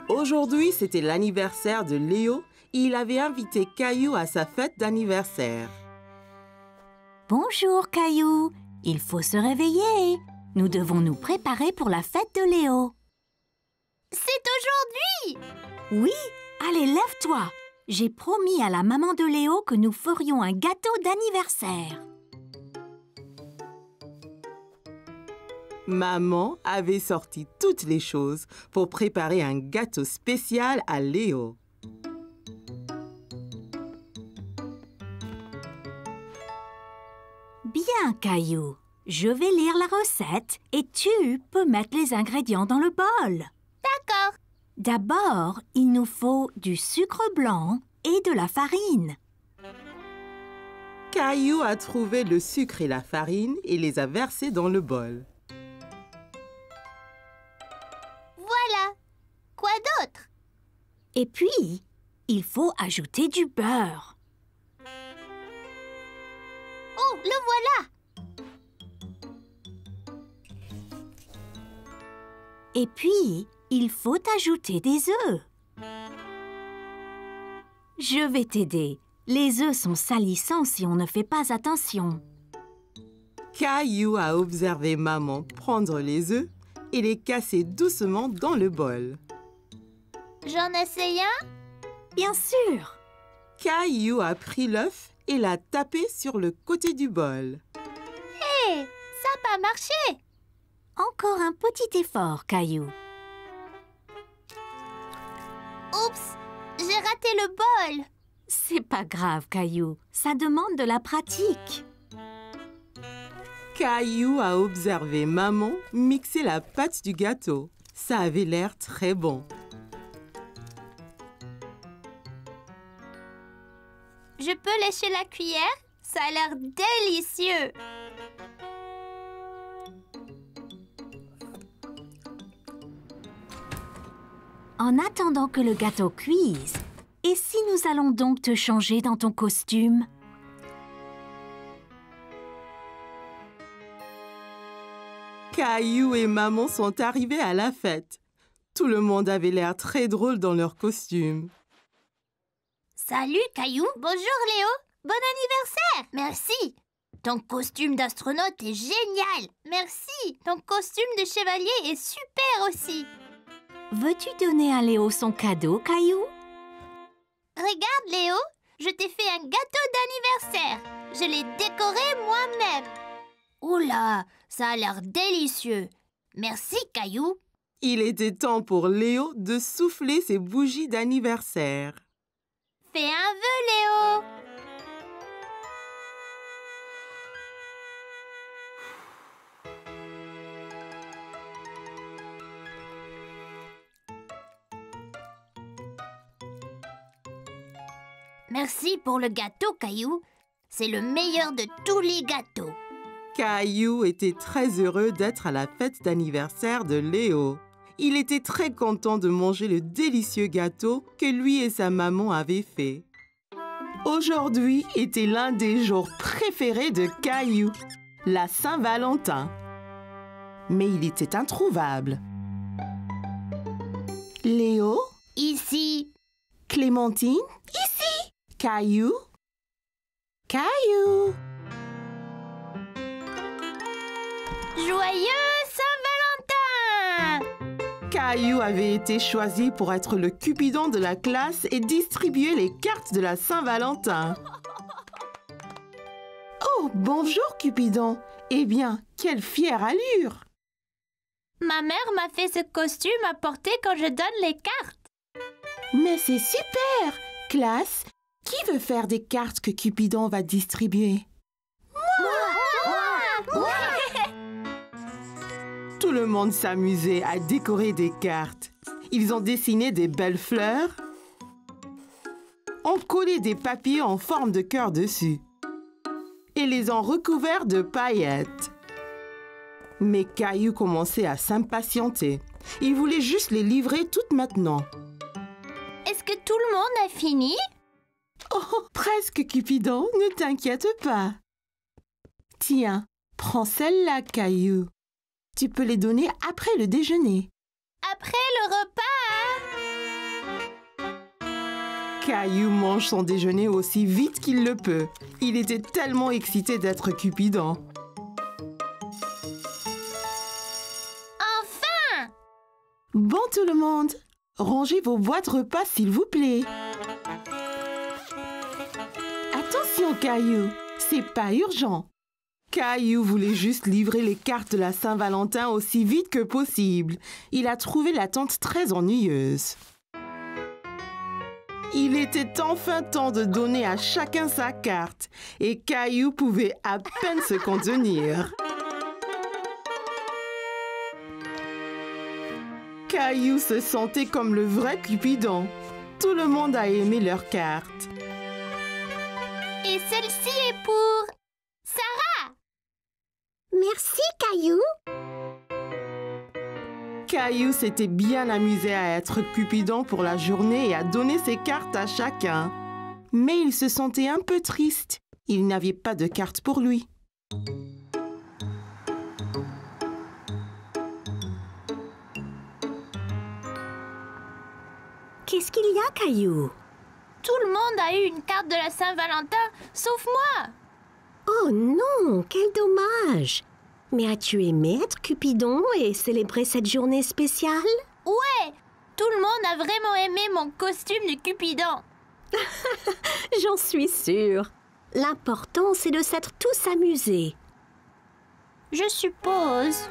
Aujourd'hui, c'était l'anniversaire de Léo et il avait invité Caillou à sa fête d'anniversaire. Bonjour, Caillou. Il faut se réveiller. Nous devons nous préparer pour la fête de Léo. C'est aujourd'hui! Oui, allez, lève-toi. J'ai promis à la maman de Léo que nous ferions un gâteau d'anniversaire. Maman avait sorti toutes les choses pour préparer un gâteau spécial à Léo. Bien, Caillou. Je vais lire la recette et tu peux mettre les ingrédients dans le bol. D'accord. D'abord, il nous faut du sucre blanc et de la farine. Caillou a trouvé le sucre et la farine et les a versés dans le bol. Voilà. Quoi d'autre? Et puis, il faut ajouter du beurre. Oh, le voilà! Et puis, il faut ajouter des œufs. Je vais t'aider. Les œufs sont salissants si on ne fait pas attention. Caillou a observé maman prendre les œufs et les casser doucement dans le bol. J'en essaye un? Bien sûr. Caillou a pris l'œuf et l'a tapé sur le côté du bol. Hé, ça n'a pas marché! Encore un petit effort, Caillou. Oups, j'ai raté le bol. C'est pas grave, Caillou. Ça demande de la pratique. Caillou a observé maman mixer la pâte du gâteau. Ça avait l'air très bon. Je peux lécher la cuillère? Ça a l'air délicieux. En attendant que le gâteau cuise, et si nous allons donc te changer dans ton costume? Caillou et maman sont arrivés à la fête. Tout le monde avait l'air très drôle dans leur costume. Salut, Caillou. Bonjour, Léo. Bon anniversaire. Merci. Ton costume d'astronaute est génial. Merci. Ton costume de chevalier est super aussi. Veux-tu donner à Léo son cadeau, Caillou? Regarde, Léo. Je t'ai fait un gâteau d'anniversaire. Je l'ai décoré moi-même. Oula, ça a l'air délicieux. Merci, Caillou. Il était temps pour Léo de souffler ses bougies d'anniversaire. Fais un vœu, Léo. Merci pour le gâteau, Caillou. C'est le meilleur de tous les gâteaux. Caillou était très heureux d'être à la fête d'anniversaire de Léo. Il était très content de manger le délicieux gâteau que lui et sa maman avaient fait. Aujourd'hui était l'un des jours préférés de Caillou, la Saint-Valentin. Mais il était introuvable. Léo? Ici. Clémentine? Ici. Caillou? Caillou? Joyeux Saint-Valentin! Caillou avait été choisi pour être le Cupidon de la classe et distribuer les cartes de la Saint-Valentin. Oh, bonjour Cupidon. Eh bien, quelle fière allure! Ma mère m'a fait ce costume à porter quand je donne les cartes. Mais c'est super! Classe, qui veut faire des cartes que Cupidon va distribuer? Moi! Tout le monde s'amusait à décorer des cartes. Ils ont dessiné des belles fleurs, ont collé des papiers en forme de cœur dessus et les ont recouverts de paillettes. Mais Caillou commençait à s'impatienter. Il voulait juste les livrer toutes maintenant. Est-ce que tout le monde a fini? Oh, presque Cupidon, ne t'inquiète pas. Tiens, prends celle-là, Caillou. Tu peux les donner après le déjeuner. Après le repas? Caillou mange son déjeuner aussi vite qu'il le peut. Il était tellement excité d'être Cupidon. Enfin! Bon tout le monde, rangez vos boîtes repas s'il vous plaît. Attention Caillou, c'est pas urgent. Caillou voulait juste livrer les cartes de la Saint-Valentin aussi vite que possible. Il a trouvé la tante très ennuyeuse. Il était enfin temps de donner à chacun sa carte et Caillou pouvait à peine se contenir. Caillou se sentait comme le vrai Cupidon. Tout le monde a aimé leur carte. Et celle-ci est pour Sarah. Merci, Caillou. Caillou s'était bien amusé à être Cupidon pour la journée et à donner ses cartes à chacun. Mais il se sentait un peu triste. Il n'avait pas de carte pour lui. Qu'est-ce qu'il y a, Caillou? Tout le monde a eu une carte de la Saint-Valentin, sauf moi. Oh non, quel dommage! Mais as-tu aimé être Cupidon et célébrer cette journée spéciale? Ouais, tout le monde a vraiment aimé mon costume de Cupidon. J'en suis sûre. L'important, c'est de s'être tous amusés. Je suppose.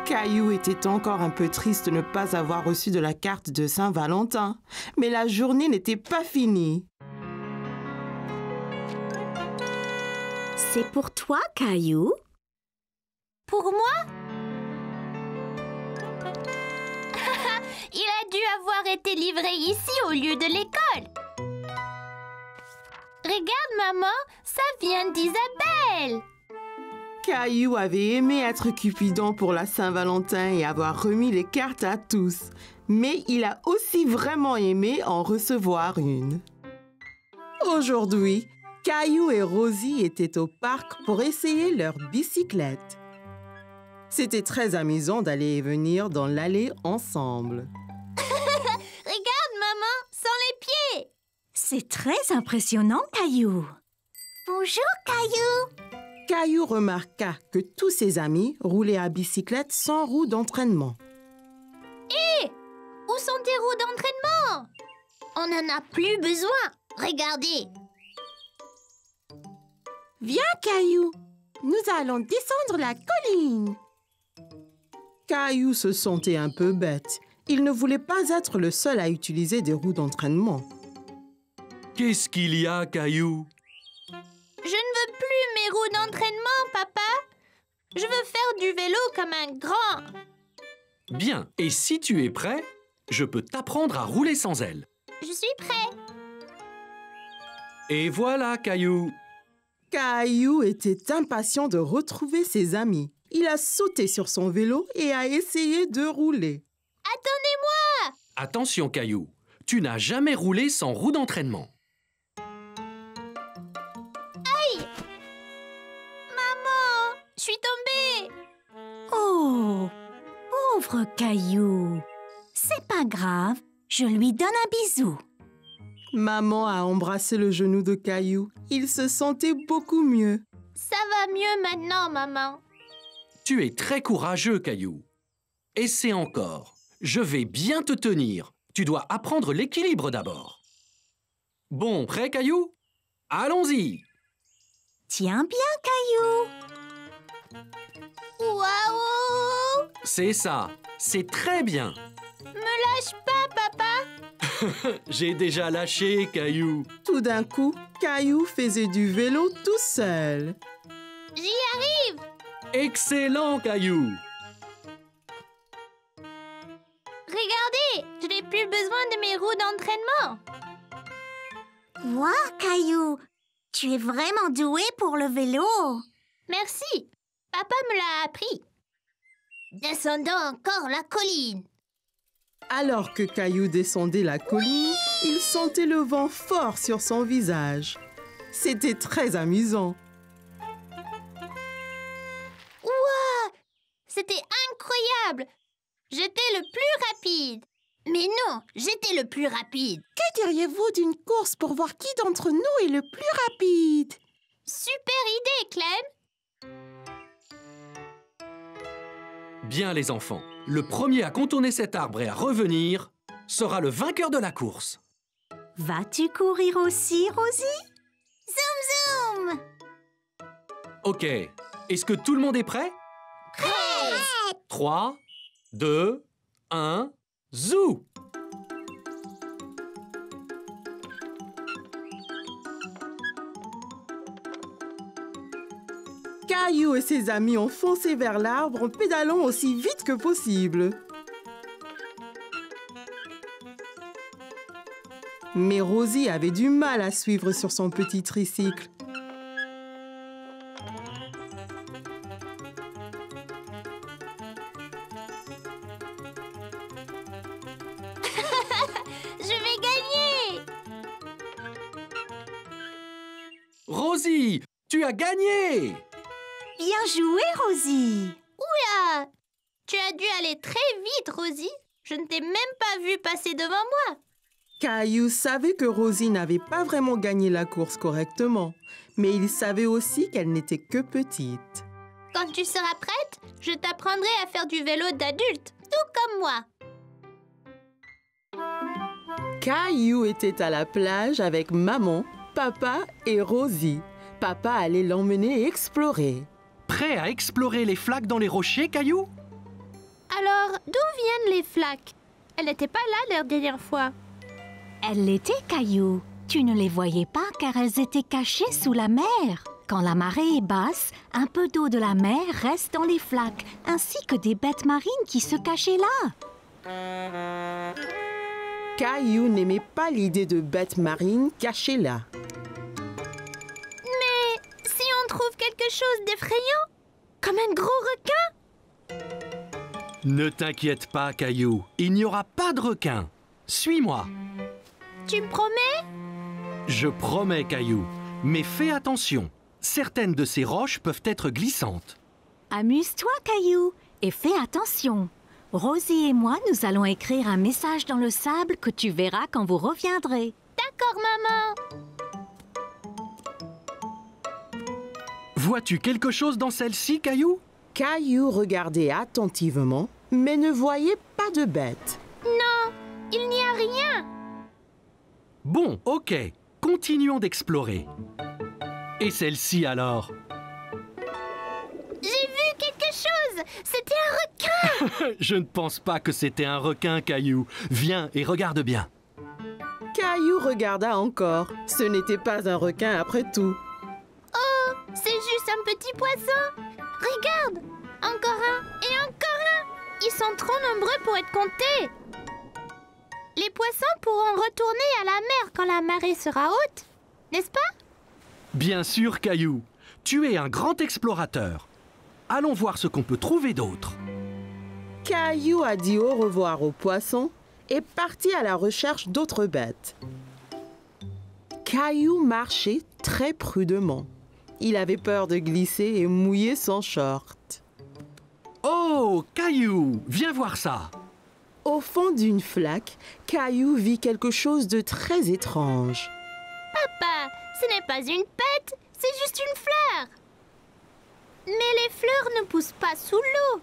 Caillou était encore un peu triste de ne pas avoir reçu de la carte de Saint-Valentin. Mais la journée n'était pas finie. C'est pour toi, Caillou? Pour moi? Il a dû avoir été livré ici au lieu de l'école. Regarde, maman, ça vient d'Isabelle. Caillou avait aimé être Cupidon pour la Saint-Valentin et avoir remis les cartes à tous. Mais il a aussi vraiment aimé en recevoir une. Aujourd'hui, Caillou et Rosie étaient au parc pour essayer leur bicyclette. C'était très amusant d'aller et venir dans l'allée ensemble. Regarde, maman, sans les pieds. C'est très impressionnant, Caillou. Bonjour, Caillou. Caillou remarqua que tous ses amis roulaient à bicyclette sans roue d'entraînement. Où sont tes roues d'entraînement? On n'en a plus besoin. Regardez. Viens, Caillou, nous allons descendre la colline. Caillou se sentait un peu bête. Il ne voulait pas être le seul à utiliser des roues d'entraînement. Qu'est-ce qu'il y a, Caillou? Je ne veux plus mes roues d'entraînement, papa. Je veux faire du vélo comme un grand. Bien, et si tu es prêt, je peux t'apprendre à rouler sans elles. Je suis prêt. Et voilà, Caillou. Caillou était impatient de retrouver ses amis. Il a sauté sur son vélo et a essayé de rouler. Attendez-moi. Attention, Caillou, tu n'as jamais roulé sans roue d'entraînement. Maman, je suis tombée. Oh, pauvre Caillou. C'est pas grave, je lui donne un bisou. Maman a embrassé le genou de Caillou. Il se sentait beaucoup mieux. Ça va mieux maintenant, maman. Tu es très courageux, Caillou. Essaie encore. Je vais bien te tenir. Tu dois apprendre l'équilibre d'abord. Bon, prêt, Caillou? Allons-y. Tiens bien, Caillou. Waouh! C'est ça. C'est très bien. Me lâche pas, papa. J'ai déjà lâché, Caillou. Tout d'un coup, Caillou faisait du vélo tout seul. J'y arrive. Excellent, Caillou. Regardez, je n'ai plus besoin de mes roues d'entraînement. Wow, Caillou, tu es vraiment doué pour le vélo. Merci. Papa me l'a appris. Descendons encore la colline. Alors que Caillou descendait la colline, il sentait le vent fort sur son visage. C'était très amusant. Ouah! C'était incroyable. J'étais le plus rapide. Mais non, j'étais le plus rapide. Que diriez-vous d'une course pour voir qui d'entre nous est le plus rapide? Super idée, Clem. Bien les enfants, le premier à contourner cet arbre et à revenir sera le vainqueur de la course. Vas-tu courir aussi, Rosie? Zoom, zoom. Ok, est-ce que tout le monde est prêt? Prêt. 3, 2, 1, zou! Caillou et ses amis ont foncé vers l'arbre en pédalant aussi vite que possible. Mais Rosie avait du mal à suivre sur son petit tricycle. Je vais gagner. Rosie, tu as gagné! Bien joué, Rosie! Oula! Tu as dû aller très vite, Rosie. Je ne t'ai même pas vu passer devant moi. Caillou savait que Rosie n'avait pas vraiment gagné la course correctement, mais il savait aussi qu'elle n'était que petite. Quand tu seras prête, je t'apprendrai à faire du vélo d'adulte, tout comme moi. Caillou était à la plage avec maman, papa et Rosie. Papa allait l'emmener explorer. Prêt à explorer les flaques dans les rochers, Caillou? Alors, d'où viennent les flaques? Elles n'étaient pas là la dernière fois. Elles l'étaient, Caillou. Tu ne les voyais pas car elles étaient cachées sous la mer. Quand la marée est basse, un peu d'eau de la mer reste dans les flaques, ainsi que des bêtes marines qui se cachaient là. Caillou n'aimait pas l'idée de bêtes marines cachées là. Mais si on trouve quelque chose d'effrayant, comme un gros requin? Ne t'inquiète pas, Caillou. Il n'y aura pas de requin. Suis-moi. Tu me promets? Je promets, Caillou. Mais fais attention. Certaines de ces roches peuvent être glissantes. Amuse-toi, Caillou, et fais attention. Rosie et moi, nous allons écrire un message dans le sable que tu verras quand vous reviendrez. D'accord, maman. Vois-tu quelque chose dans celle-ci, Caillou? Caillou regardait attentivement, mais ne voyait pas de bête. Non, il n'y a rien. Bon, ok. Continuons d'explorer. Et celle-ci alors? J'ai vu quelque chose. C'était un requin. Je ne pense pas que c'était un requin, Caillou. Viens et regarde bien. Caillou regarda encore. Ce n'était pas un requin après tout. Oh, c'est juste un petit poisson. Regarde, encore un et encore un. Ils sont trop nombreux pour être comptés. Les poissons pourront retourner à la mer quand la marée sera haute, n'est-ce pas? Bien sûr, Caillou. Tu es un grand explorateur. Allons voir ce qu'on peut trouver d'autre. Caillou a dit au revoir aux poissons et partit à la recherche d'autres bêtes. Caillou marchait très prudemment. Il avait peur de glisser et mouiller son short. Oh, Caillou, viens voir ça. Au fond d'une flaque, Caillou vit quelque chose de très étrange. Papa, ce n'est pas une pète, c'est juste une fleur. Mais les fleurs ne poussent pas sous l'eau,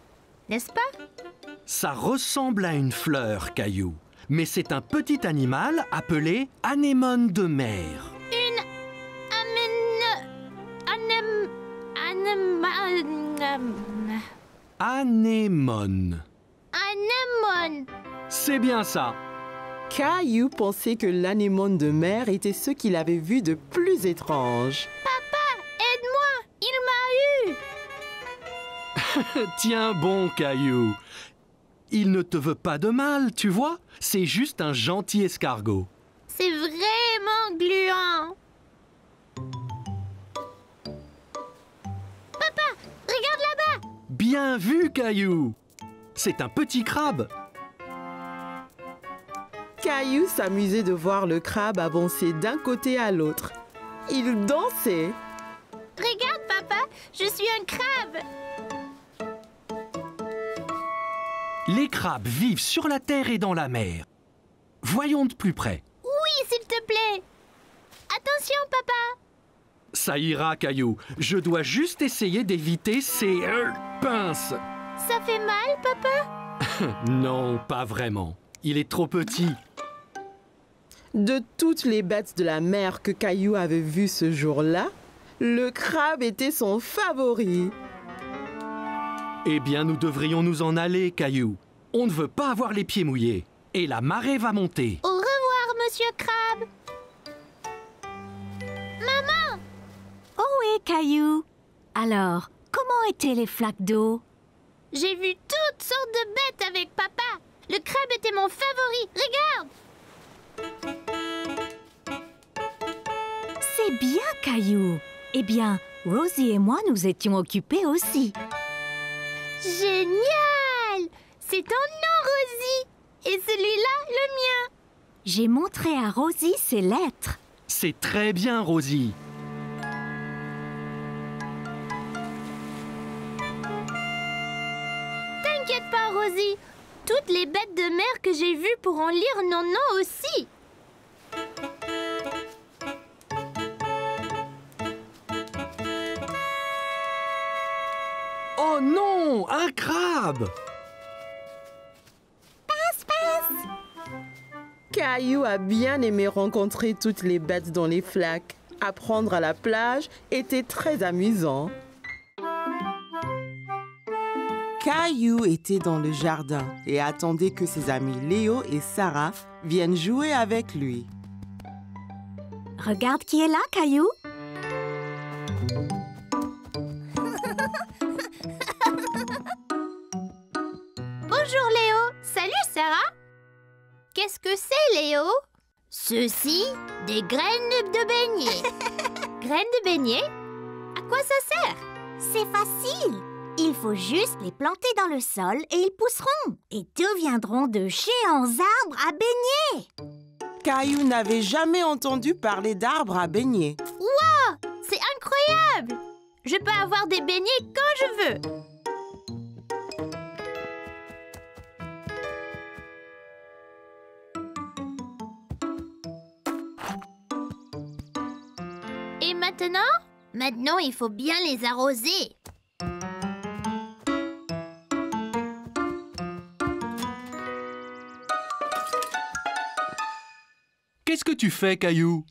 n'est-ce pas? Ça ressemble à une fleur, Caillou. Mais c'est un petit animal appelé anémone de mer. Une Anémone. anémone. C'est bien ça. Caillou pensait que l'anémone de mer était ce qu'il avait vu de plus étrange. Papa, aide-moi, il m'a eu. Tiens bon, Caillou. Il ne te veut pas de mal, tu vois. C'est juste un gentil escargot. C'est vraiment gluant. Papa, regarde là-bas. Bien vu, Caillou. C'est un petit crabe. Caillou s'amusait de voir le crabe avancer d'un côté à l'autre. Il dansait. Regarde, papa, je suis un crabe. Les crabes vivent sur la terre et dans la mer. Voyons de plus près. Oui, s'il te plaît. Attention, papa. Ça ira, Caillou. Je dois juste essayer d'éviter ces pinces. Ça fait mal, papa? Non, pas vraiment. Il est trop petit. De toutes les bêtes de la mer que Caillou avait vues ce jour-là, le crabe était son favori. Eh bien, nous devrions nous en aller, Caillou. On ne veut pas avoir les pieds mouillés. Et la marée va monter. Au revoir, monsieur Crabe. Maman! Oh oui, Caillou. Alors, comment étaient les flaques d'eau? J'ai vu toutes sortes de bêtes avec papa. Le crabe était mon favori. Regarde! C'est bien, Caillou. Eh bien, Rosie et moi, nous étions occupés aussi. Génial! C'est ton nom, Rosie. Et celui-là, le mien. J'ai montré à Rosie ses lettres. C'est très bien, Rosie. T'inquiète pas, Rosie. Toutes les bêtes de mer que j'ai vues pourront lire nos noms aussi. Oh non, un crabe! Caillou a bien aimé rencontrer toutes les bêtes dans les flaques. Apprendre à la plage était très amusant. Caillou était dans le jardin et attendait que ses amis Léo et Sarah viennent jouer avec lui. Regarde qui est là, Caillou. Bonjour, Léo. Salut, Sarah. Qu'est-ce que c'est, Léo? Ceci, des graines de beignet. Graines de beignet? À quoi ça sert? C'est facile. Il faut juste les planter dans le sol et ils pousseront et deviendront de géants arbres à beignets. Caillou n'avait jamais entendu parler d'arbres à beignets. Wow! C'est incroyable! Je peux avoir des beignets quand je veux. Et maintenant? Maintenant, il faut bien les arroser. Qu'est-ce que tu fais, Caillou?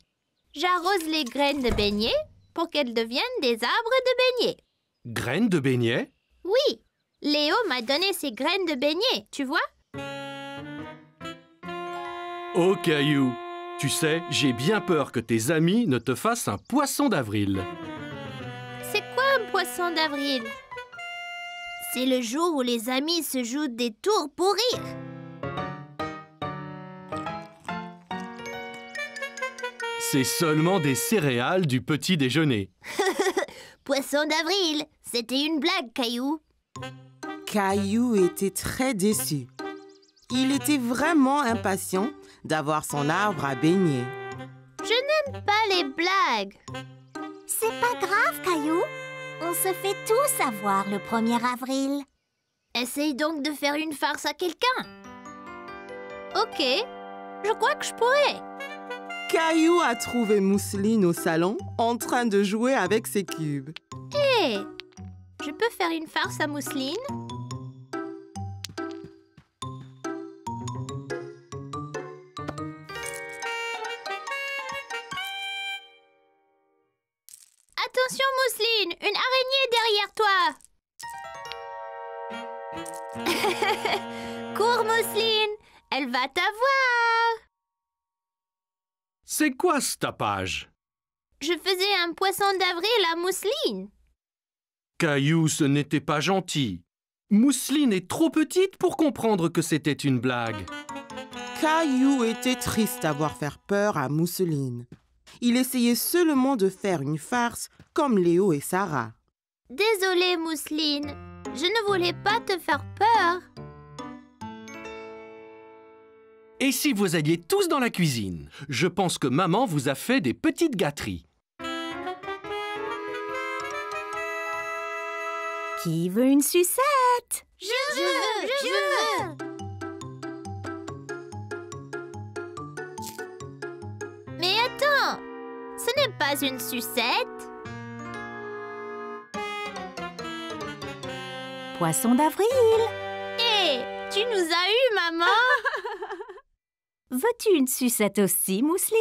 J'arrose les graines de beignet pour qu'elles deviennent des arbres de beignets. Graines de beignet? Oui, Léo m'a donné ces graines de beignet, tu vois? Oh, Caillou, tu sais, j'ai bien peur que tes amis ne te fassent un poisson d'avril. C'est quoi un poisson d'avril? C'est le jour où les amis se jouent des tours pour rire. C'est seulement des céréales du petit déjeuner. Poisson d'avril, c'était une blague, Caillou. Caillou était très déçu. Il était vraiment impatient d'avoir son arbre à beignets. Je n'aime pas les blagues. C'est pas grave, Caillou. On se fait tous avoir le 1er avril. Essaye donc de faire une farce à quelqu'un. Ok, je crois que je pourrais. Caillou a trouvé Mousseline au salon en train de jouer avec ses cubes. Hé, je peux faire une farce à Mousseline? Attention, Mousseline, une araignée derrière toi. Cours, Mousseline, elle va t'avoir. C'est quoi ce tapage? Je faisais un poisson d'avril à Mousseline. Caillou, ce n'était pas gentil. Mousseline est trop petite pour comprendre que c'était une blague. Caillou était triste d'avoir fait peur à Mousseline. Il essayait seulement de faire une farce comme Léo et Sarah. Désolée, Mousseline. Je ne voulais pas te faire peur. Et si vous alliez tous dans la cuisine? Je pense que maman vous a fait des petites gâteries. Qui veut une sucette? Je veux. pas une sucette? Poisson d'avril. Hé, tu nous as eu, maman! Veux-tu une sucette aussi, Mousseline?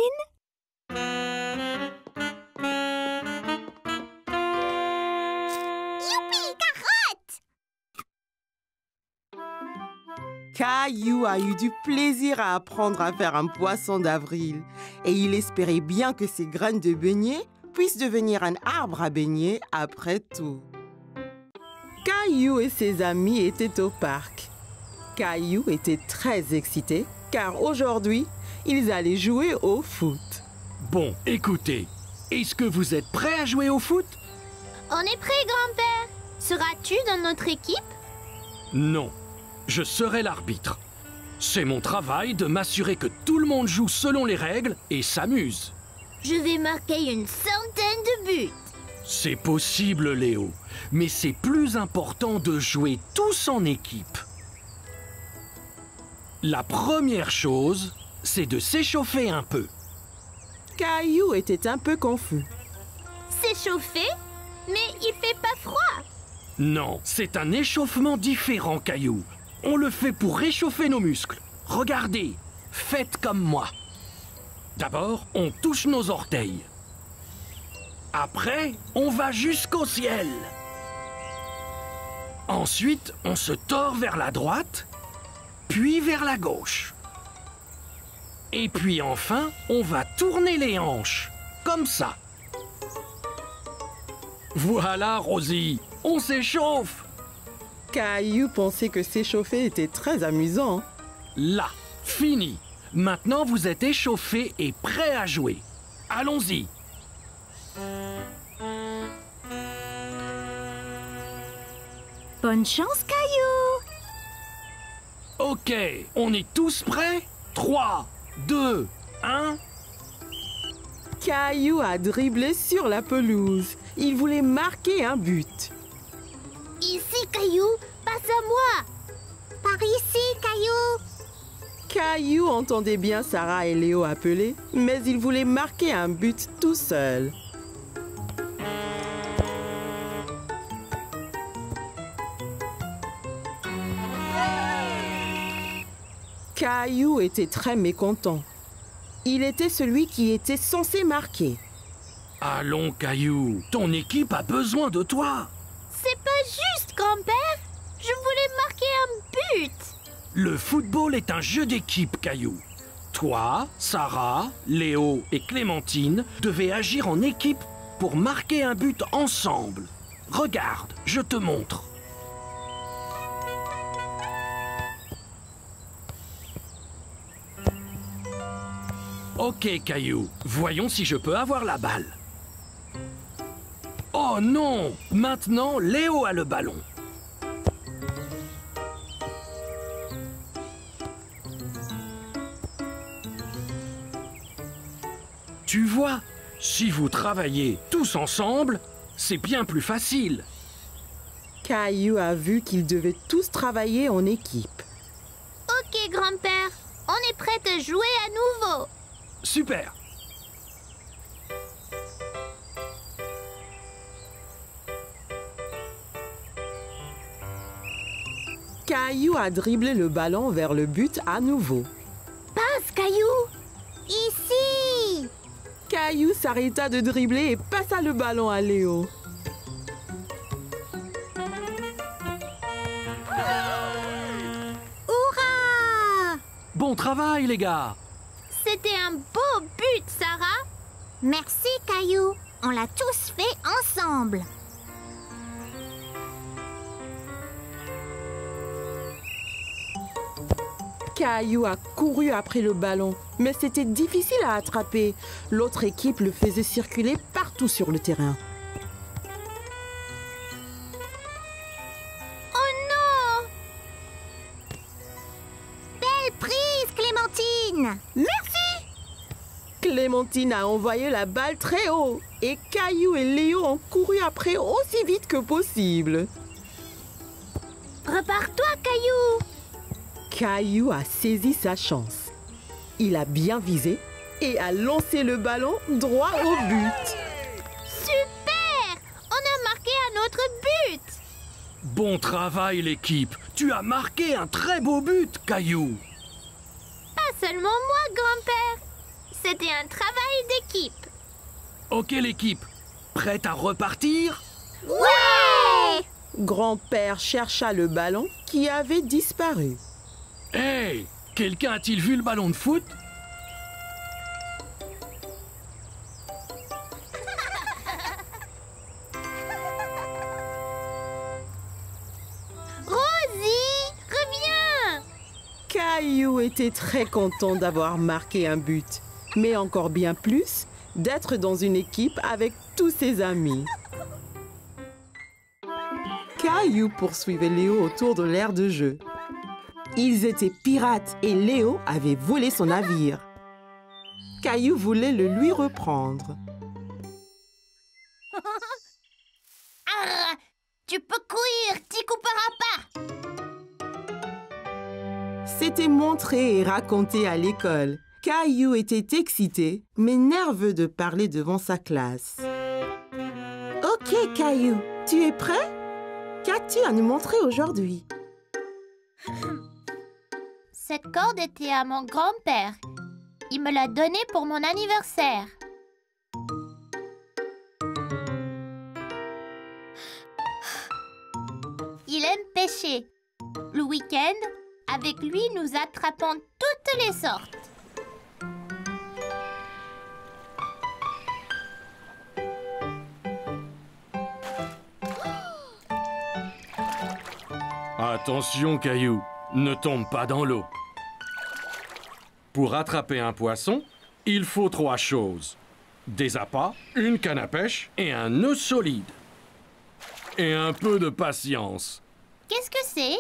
Youpi, carotte! Caillou a eu du plaisir à apprendre à faire un poisson d'avril et il espérait bien que ses graines de beignet puissent devenir un arbre à beignets après tout. Caillou et ses amis étaient au parc. Caillou était très excité car aujourd'hui, ils allaient jouer au foot. Bon, écoutez, est-ce que vous êtes prêts à jouer au foot? On est prêt, grand-père. Seras-tu dans notre équipe? Non, je serai l'arbitre. C'est mon travail de m'assurer que tout le monde joue selon les règles et s'amuse. Je vais marquer une centaine de buts. C'est possible, Léo, mais c'est plus important de jouer tous en équipe. La première chose, c'est de s'échauffer un peu. Caillou était un peu confus. S'échauffer? Mais il fait pas froid. Non, c'est un échauffement différent, Caillou. On le fait pour réchauffer nos muscles. Regardez, faites comme moi. D'abord, on touche nos orteils. Après, on va jusqu'au ciel. Ensuite, on se tord vers la droite, puis vers la gauche. Et puis enfin, on va tourner les hanches, comme ça. Voilà, Rosie, on s'échauffe. Caillou pensait que s'échauffer était très amusant. Là, fini. Maintenant, vous êtes échauffés et prêts à jouer. Allons-y. Bonne chance, Caillou. Ok, on est tous prêts? 3, 2, 1... Caillou a dribblé sur la pelouse. Il voulait marquer un but. Ici, Caillou, passe à moi. Par ici, Caillou! Caillou entendait bien Sarah et Léo appeler, mais il voulait marquer un but tout seul. Caillou était très mécontent. Il était celui qui était censé marquer. Allons, Caillou, ton équipe a besoin de toi. C'est pas juste, grand-père. Je voulais marquer un but. Le football est un jeu d'équipe, Caillou. Toi, Sarah, Léo et Clémentine devez agir en équipe pour marquer un but ensemble. Regarde, je te montre. Ok, Caillou, voyons si je peux avoir la balle. Oh non! Maintenant, Léo a le ballon. Tu vois, si vous travaillez tous ensemble, c'est bien plus facile. Caillou a vu qu'ils devaient tous travailler en équipe. Ok, grand-père. On est prêt à jouer à nouveau. Super! Caillou a dribblé le ballon vers le but à nouveau. Passe, Caillou. Ici! Caillou s'arrêta de dribbler et passa le ballon à Léo. Hurrah! Bon travail, les gars! C'était un beau but, Sarah. Merci, Caillou. On l'a tous fait ensemble. Caillou a couru après le ballon, mais c'était difficile à attraper. L'autre équipe le faisait circuler partout sur le terrain. Oh non! Belle prise, Clémentine! Merci! Clémentine a envoyé la balle très haut et Caillou et Léo ont couru après aussi vite que possible. Prépare-toi, Caillou. Caillou a saisi sa chance. Il a bien visé et a lancé le ballon droit au but. Bon travail, l'équipe. Tu as marqué un très beau but, Caillou. Pas seulement moi, grand-père. C'était un travail d'équipe. Ok, l'équipe. Prête à repartir? Ouais! Grand-père chercha le ballon qui avait disparu. Hey! Quelqu'un a-t-il vu le ballon de foot? Rosie, reviens! Caillou était très content d'avoir marqué un but, mais encore bien plus d'être dans une équipe avec tous ses amis. Caillou poursuivait Léo autour de l'aire de jeu. Ils étaient pirates et Léo avait volé son navire. Caillou voulait le lui reprendre. Ah, tu peux courir, t'y couperas pas. C'était montré et raconté à l'école. Caillou était excité, mais nerveux de parler devant sa classe. Ok, Caillou, tu es prêt? Qu'as-tu à nous montrer aujourd'hui? Cette corde était à mon grand-père. Il me l'a donnée pour mon anniversaire. Il aime pêcher. Le week-end, avec lui, nous attrapons toutes les sortes. Attention, Caillou. Ne tombe pas dans l'eau. Pour attraper un poisson, il faut 3 choses. Des appâts, une canne à pêche et un nœud solide. Et un peu de patience. Qu'est-ce que c'est?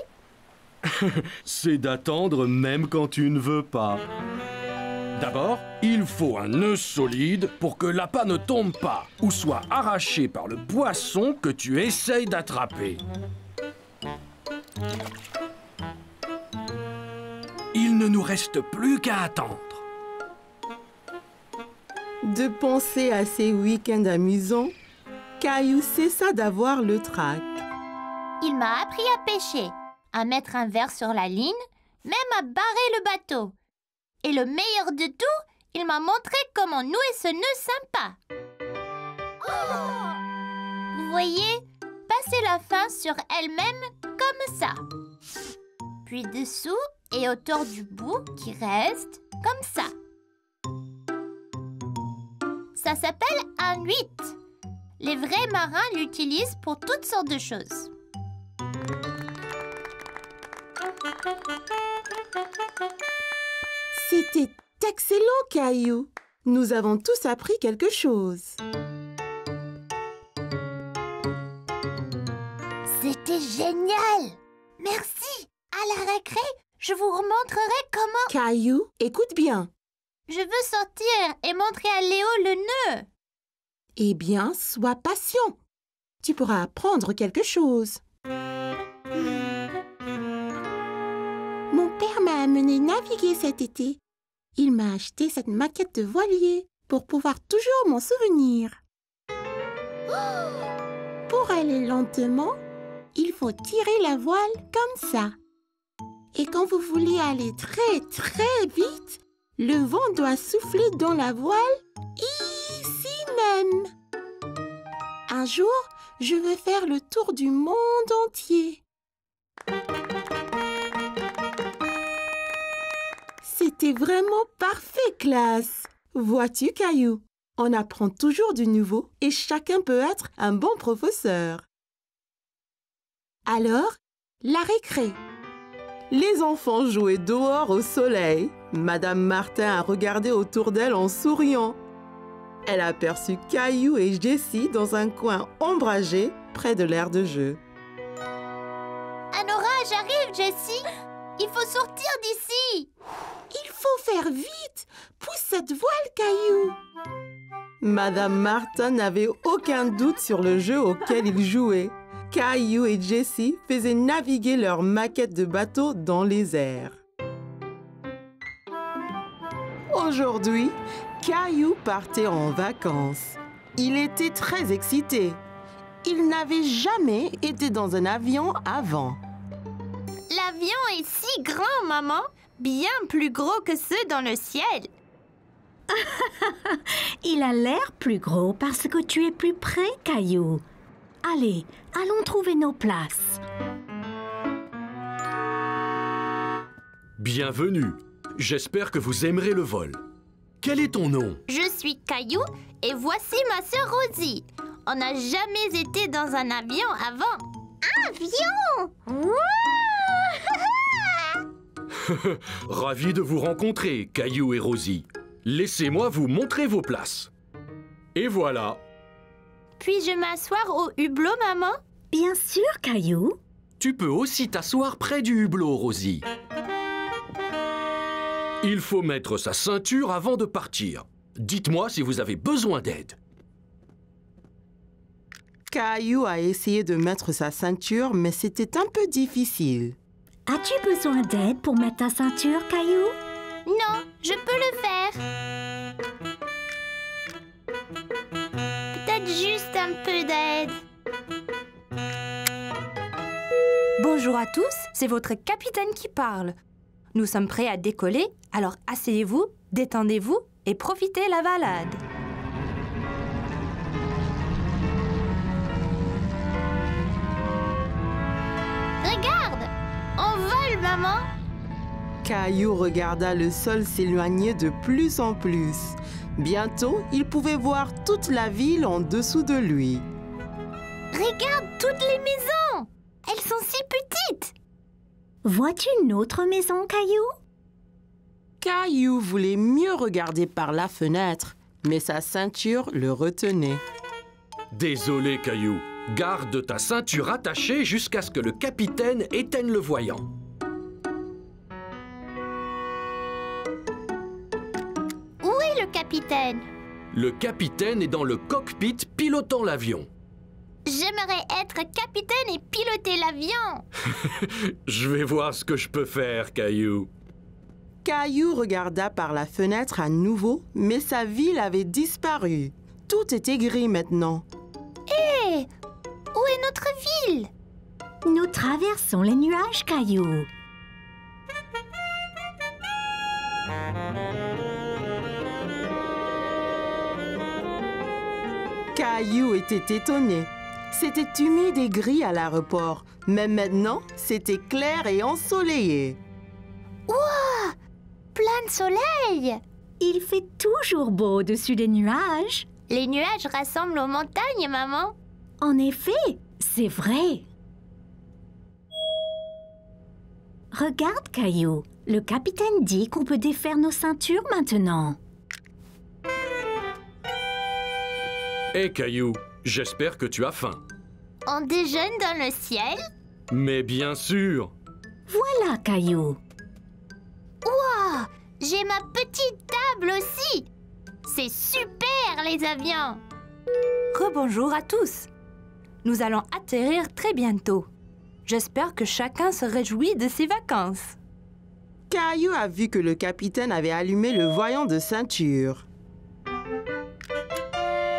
C'est d'attendre même quand tu ne veux pas. D'abord, il faut un nœud solide pour que l'appât ne tombe pas ou soit arraché par le poisson que tu essayes d'attraper. Il ne nous reste plus qu'à attendre. De penser à ces week-ends amusants, Caillou cessa d'avoir le trac. Il m'a appris à pêcher, à mettre un verre sur la ligne, même à barrer le bateau. Et le meilleur de tout, il m'a montré comment nouer ce nœud sympa. Vous voyez, passer la fin sur elle-même comme ça. Puis dessous et autour du bout qui reste comme ça. Ça s'appelle un 8. Les vrais marins l'utilisent pour toutes sortes de choses. C'était excellent, Caillou. Nous avons tous appris quelque chose. C'était génial! Merci! À la récré, je vous remontrerai comment... Caillou, écoute bien. Je veux sortir et montrer à Léo le nœud. Eh bien, sois patient. Tu pourras apprendre quelque chose. Mon père m'a amené naviguer cet été. Il m'a acheté cette maquette de voilier pour pouvoir toujours m'en souvenir. Pour aller lentement, il faut tirer la voile comme ça. Et quand vous voulez aller très très vite, le vent doit souffler dans la voile ici même. Un jour, je veux faire le tour du monde entier. C'était vraiment parfait, classe. Vois-tu, Caillou, on apprend toujours du nouveau et chacun peut être un bon professeur. Alors, la récré. Les enfants jouaient dehors au soleil. Madame Martin a regardé autour d'elle en souriant. Elle a aperçu Caillou et Jessie dans un coin ombragé près de l'aire de jeu. Un orage arrive, Jessie. Il faut sortir d'ici. Il faut faire vite. Pousse cette voile, Caillou. Madame Martin n'avait aucun doute sur le jeu auquel ils jouaient. Caillou et Jessie faisaient naviguer leur maquette de bateau dans les airs. Aujourd'hui, Caillou partait en vacances. Il était très excité. Il n'avait jamais été dans un avion avant. L'avion est si grand, maman. Bien plus gros que ceux dans le ciel. Il a l'air plus gros parce que tu es plus près, Caillou. Allez, allons trouver nos places. Bienvenue. J'espère que vous aimerez le vol. Quel est ton nom? Je suis Caillou et voici ma sœur Rosie. On n'a jamais été dans un avion avant. Avion! Wouah! Ravi de vous rencontrer, Caillou et Rosie. Laissez-moi vous montrer vos places. Et voilà. Puis-je m'asseoir au hublot, maman? Bien sûr, Caillou. Tu peux aussi t'asseoir près du hublot, Rosie. Il faut mettre sa ceinture avant de partir. Dites-moi si vous avez besoin d'aide. Caillou a essayé de mettre sa ceinture, mais c'était un peu difficile. As-tu besoin d'aide pour mettre ta ceinture, Caillou? Non, je peux le faire. Peut-être juste un peu d'aide. Bonjour à tous, c'est votre capitaine qui parle. Nous sommes prêts à décoller, alors asseyez-vous, détendez-vous et profitez de la balade. Regarde, on vole, maman. Caillou regarda le sol s'éloigner de plus en plus. Bientôt, il pouvait voir toute la ville en dessous de lui. Regarde toutes les maisons. Elles sont si petites. Vois-tu une autre maison, Caillou? Caillou voulait mieux regarder par la fenêtre, mais sa ceinture le retenait. Désolé, Caillou. Garde ta ceinture attachée jusqu'à ce que le capitaine éteigne le voyant. Où est le capitaine? Le capitaine est dans le cockpit pilotant l'avion. J'aimerais être capitaine et piloter l'avion. Je vais voir ce que je peux faire, Caillou. Caillou regarda par la fenêtre à nouveau, mais sa ville avait disparu. Tout était gris maintenant. Hé! Où est notre ville? Nous traversons les nuages, Caillou. Caillou était étonné. C'était humide et gris à l'aéroport, mais maintenant, c'était clair et ensoleillé. Ouah! Plein de soleil! Il fait toujours beau au-dessus des nuages. Les nuages ressemblent aux montagnes, maman. En effet, c'est vrai. Regarde, Caillou. Le capitaine dit qu'on peut défaire nos ceintures maintenant. Hé, Caillou, j'espère que tu as faim. On déjeune dans le ciel? Mais bien sûr. Voilà, Caillou. Ouah! J'ai ma petite table aussi! C'est super, les avions! Rebonjour à tous. Nous allons atterrir très bientôt. J'espère que chacun se réjouit de ses vacances. Caillou a vu que le capitaine avait allumé le voyant de ceinture.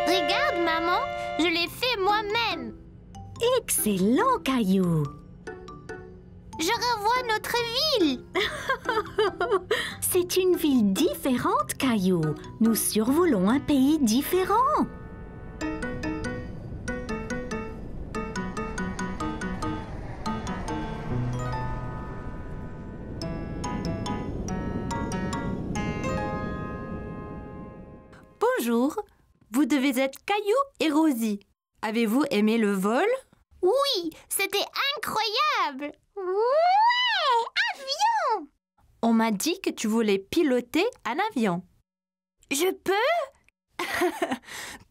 Regarde, maman, je l'ai fait moi-même. Excellent, Caillou. Je revois notre ville. C'est une ville différente, Caillou. Nous survolons un pays différent. Bonjour, vous devez être Caillou et Rosie. Avez-vous aimé le vol? Oui, c'était incroyable. Ouais, avion! On m'a dit que tu voulais piloter un avion. Je peux?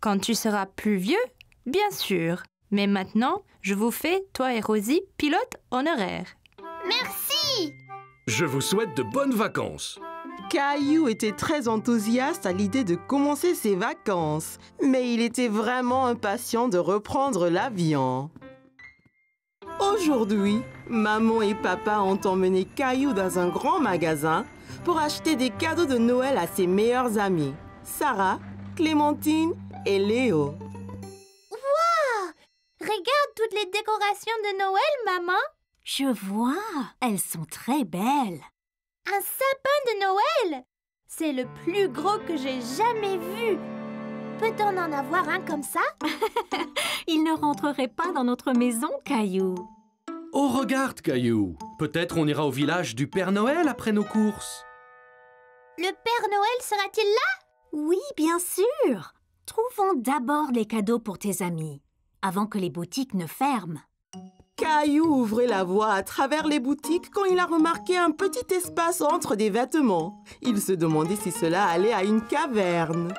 Quand tu seras plus vieux, bien sûr. Mais maintenant, je vous fais, toi et Rosie, pilote honoraire. Merci. Je vous souhaite de bonnes vacances. Caillou était très enthousiaste à l'idée de commencer ses vacances, mais il était vraiment impatient de reprendre l'avion. Aujourd'hui, maman et papa ont emmené Caillou dans un grand magasin pour acheter des cadeaux de Noël à ses meilleurs amis, Sarah, Clémentine et Léo. Wow! Regarde toutes les décorations de Noël, maman. Je vois, elles sont très belles. Un sapin de Noël. C'est le plus gros que j'ai jamais vu. Peut-on en avoir un comme ça? Il ne rentrerait pas dans notre maison, Caillou. Oh, regarde, Caillou. Peut-être on ira au village du Père Noël après nos courses. Le Père Noël sera-t-il là? Oui, bien sûr. Trouvons d'abord les cadeaux pour tes amis, avant que les boutiques ne ferment. Caillou ouvrait la voie à travers les boutiques quand il a remarqué un petit espace entre des vêtements. Il se demandait si cela allait à une caverne.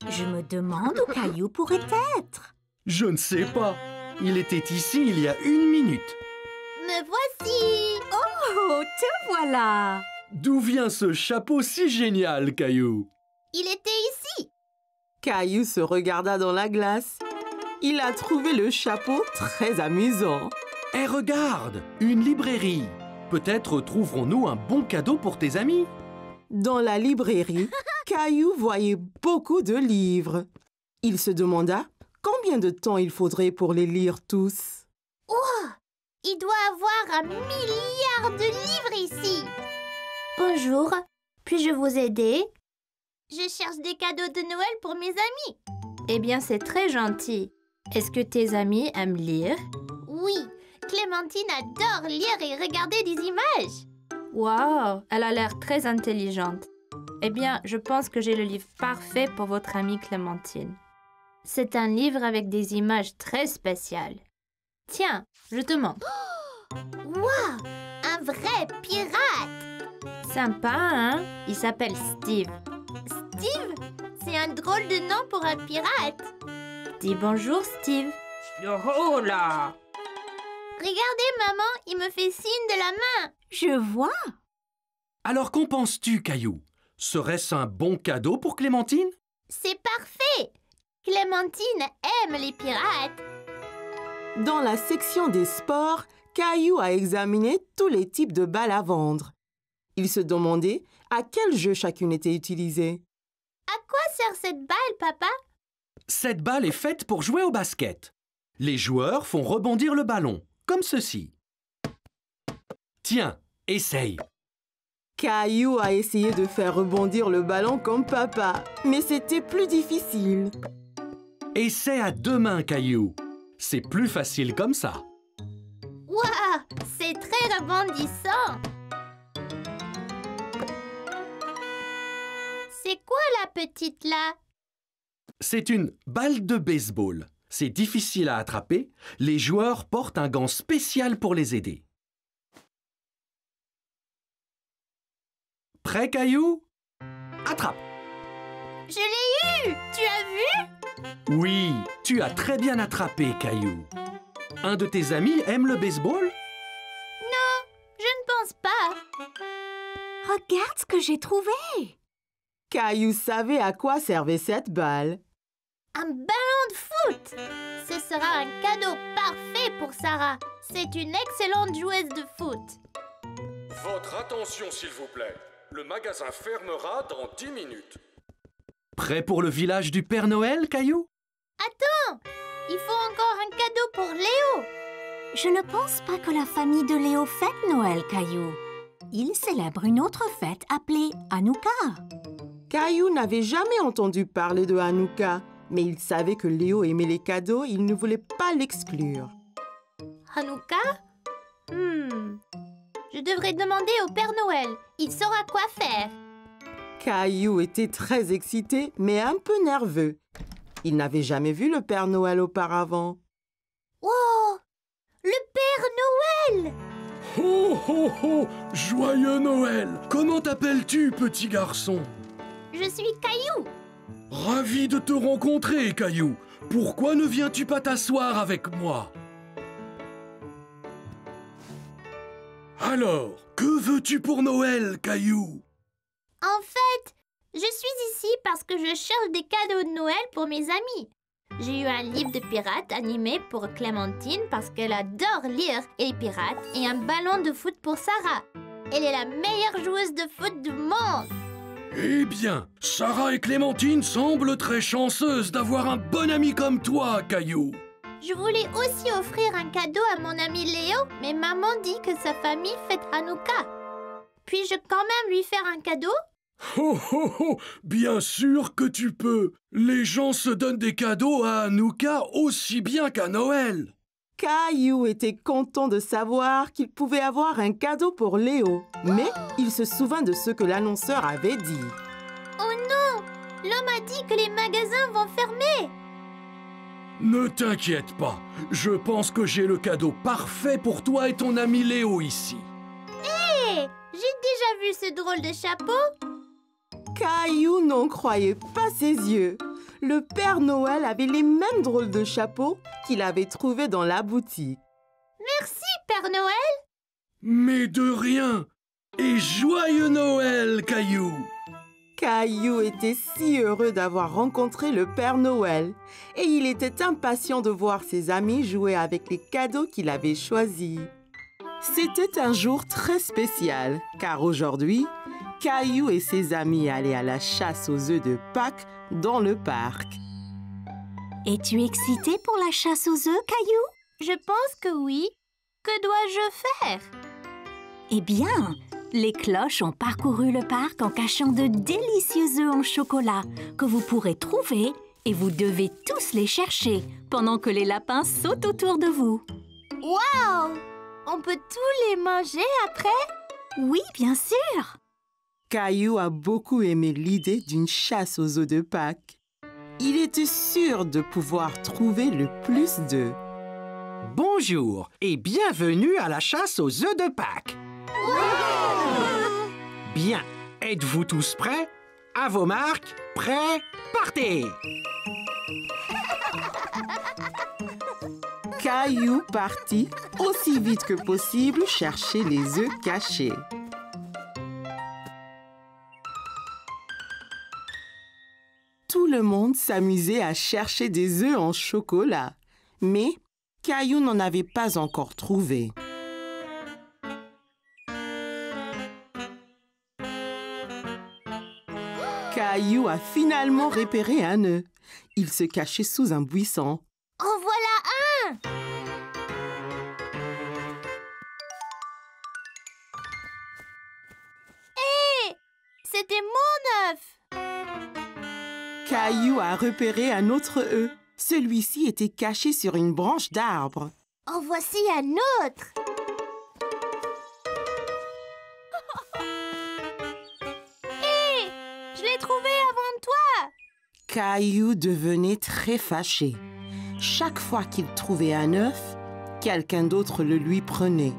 Je me demande où Caillou pourrait être. Je ne sais pas. Il était ici il y a 1 minute. Me voici. Oh, te voilà. D'où vient ce chapeau si génial, Caillou? Il était ici. Caillou se regarda dans la glace. Il a trouvé le chapeau très amusant. Eh, regarde, une librairie. Peut-être trouverons-nous un bon cadeau pour tes amis. Dans la librairie, Caillou voyait beaucoup de livres. Il se demanda combien de temps il faudrait pour les lire tous. Il doit avoir 1 milliard de livres ici. Bonjour, puis-je vous aider? Je cherche des cadeaux de Noël pour mes amis. Eh bien, c'est très gentil. Est-ce que tes amis aiment lire? Oui, Clémentine adore lire et regarder des images. Waouh, elle a l'air très intelligente. Eh bien, je pense que j'ai le livre parfait pour votre amie Clémentine. C'est un livre avec des images très spéciales. Tiens, je te montre. Waouh, un vrai pirate. Sympa, hein? Il s'appelle Steve. Steve, c'est un drôle de nom pour un pirate. Dis bonjour, Steve. Oh là! Regardez, maman, il me fait signe de la main. Je vois. Alors qu'en penses-tu, Caillou? Serait-ce un bon cadeau pour Clémentine? C'est parfait. Clémentine aime les pirates. Dans la section des sports, Caillou a examiné tous les types de balles à vendre. Il se demandait à quel jeu chacune était utilisée. À quoi sert cette balle, papa? Cette balle est faite pour jouer au basket. Les joueurs font rebondir le ballon, comme ceci. Tiens, essaye. Caillou a essayé de faire rebondir le ballon comme papa, mais c'était plus difficile. Essaie à 2 mains, Caillou. C'est plus facile comme ça. Waouh, c'est très rebondissant. C'est quoi la petite là? C'est une balle de baseball. C'est difficile à attraper. Les joueurs portent un gant spécial pour les aider. Prêt, Caillou? Attrape! Je l'ai eu! Tu as vu? Oui, tu as très bien attrapé, Caillou. Un de tes amis aime le baseball? Non, je ne pense pas. Regarde ce que j'ai trouvé. Caillou savait à quoi servait cette balle. Un ballon de foot! Ce sera un cadeau parfait pour Sarah. C'est une excellente joueuse de foot. Votre attention, s'il vous plaît. Le magasin fermera dans 10 minutes. Prêt pour le village du Père Noël, Caillou? Attends! Il faut encore un cadeau pour Léo. Je ne pense pas que la famille de Léo fête Noël, Caillou. Ils célèbrent une autre fête appelée Hanouka. Caillou n'avait jamais entendu parler de Hanouka, mais il savait que Léo aimait les cadeaux et il ne voulait pas l'exclure. Hanouka? Je devrais demander au Père Noël. Il saura quoi faire. Caillou était très excité, mais un peu nerveux. Il n'avait jamais vu le Père Noël auparavant. Oh! Le Père Noël! Ho ho ho! Joyeux Noël! Comment t'appelles-tu, petit garçon? Je suis Caillou. Ravi de te rencontrer, Caillou. Pourquoi ne viens-tu pas t'asseoir avec moi? Alors, que veux-tu pour Noël, Caillou? En fait, je suis ici parce que je cherche des cadeaux de Noël pour mes amis. J'ai eu un livre de pirates animé pour Clémentine parce qu'elle adore lire et les pirates et un ballon de foot pour Sarah. Elle est la meilleure joueuse de foot du monde. Eh bien, Sarah et Clémentine semblent très chanceuses d'avoir un bon ami comme toi, Caillou. Je voulais aussi offrir un cadeau à mon ami Léo, mais maman dit que sa famille fête Hanouka. Puis-je quand même lui faire un cadeau? Oh oh oh, bien sûr que tu peux. Les gens se donnent des cadeaux à Hanouka aussi bien qu'à Noël. Caillou était content de savoir qu'il pouvait avoir un cadeau pour Léo, mais il se souvint de ce que l'annonceur avait dit. Oh non! L'homme a dit que les magasins vont fermer. Ne t'inquiète pas, je pense que j'ai le cadeau parfait pour toi et ton ami Léo ici. Hé! J'ai déjà vu ce drôle de chapeau. Caillou n'en croyait pas ses yeux. Le Père Noël avait les mêmes drôles de chapeaux qu'il avait trouvés dans la boutique. Merci, Père Noël. Mais de rien. Et joyeux Noël, Caillou. Caillou était si heureux d'avoir rencontré le Père Noël et il était impatient de voir ses amis jouer avec les cadeaux qu'il avait choisis. C'était un jour très spécial car aujourd'hui, Caillou et ses amis allaient à la chasse aux œufs de Pâques dans le parc. Es-tu excité pour la chasse aux œufs, Caillou? Je pense que oui. Que dois-je faire? Eh bien, les cloches ont parcouru le parc en cachant de délicieux œufs en chocolat que vous pourrez trouver et vous devez tous les chercher pendant que les lapins sautent autour de vous. Waouh! On peut tous les manger après? Oui, bien sûr! Caillou a beaucoup aimé l'idée d'une chasse aux œufs de Pâques. Il était sûr de pouvoir trouver le plus d'œufs. Bonjour et bienvenue à la chasse aux œufs de Pâques. Bien, êtes-vous tous prêts? À vos marques, prêts, partez! Caillou partit aussi vite que possible chercher les œufs cachés. Tout le monde s'amusait à chercher des œufs en chocolat, mais Caillou n'en avait pas encore trouvé. Caillou a finalement repéré un œuf. Il se cachait sous un buisson. En voilà un! Hé! C'était mon œuf! Caillou a repéré un autre œuf. Celui-ci était caché sur une branche d'arbre. En voici un autre! Hé! Je l'ai trouvé avant toi! Caillou devenait très fâché. Chaque fois qu'il trouvait un œuf, quelqu'un d'autre le lui prenait.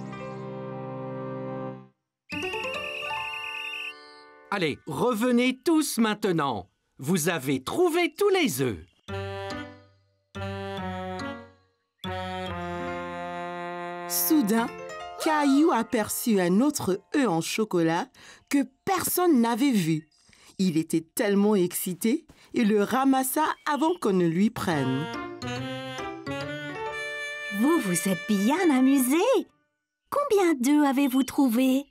Allez, revenez tous maintenant. Vous avez trouvé tous les œufs. Soudain, Caillou aperçut un autre œuf en chocolat que personne n'avait vu. Il était tellement excité et le ramassa avant qu'on ne lui prenne. Vous vous êtes bien amusés. Combien d'œufs avez-vous trouvé?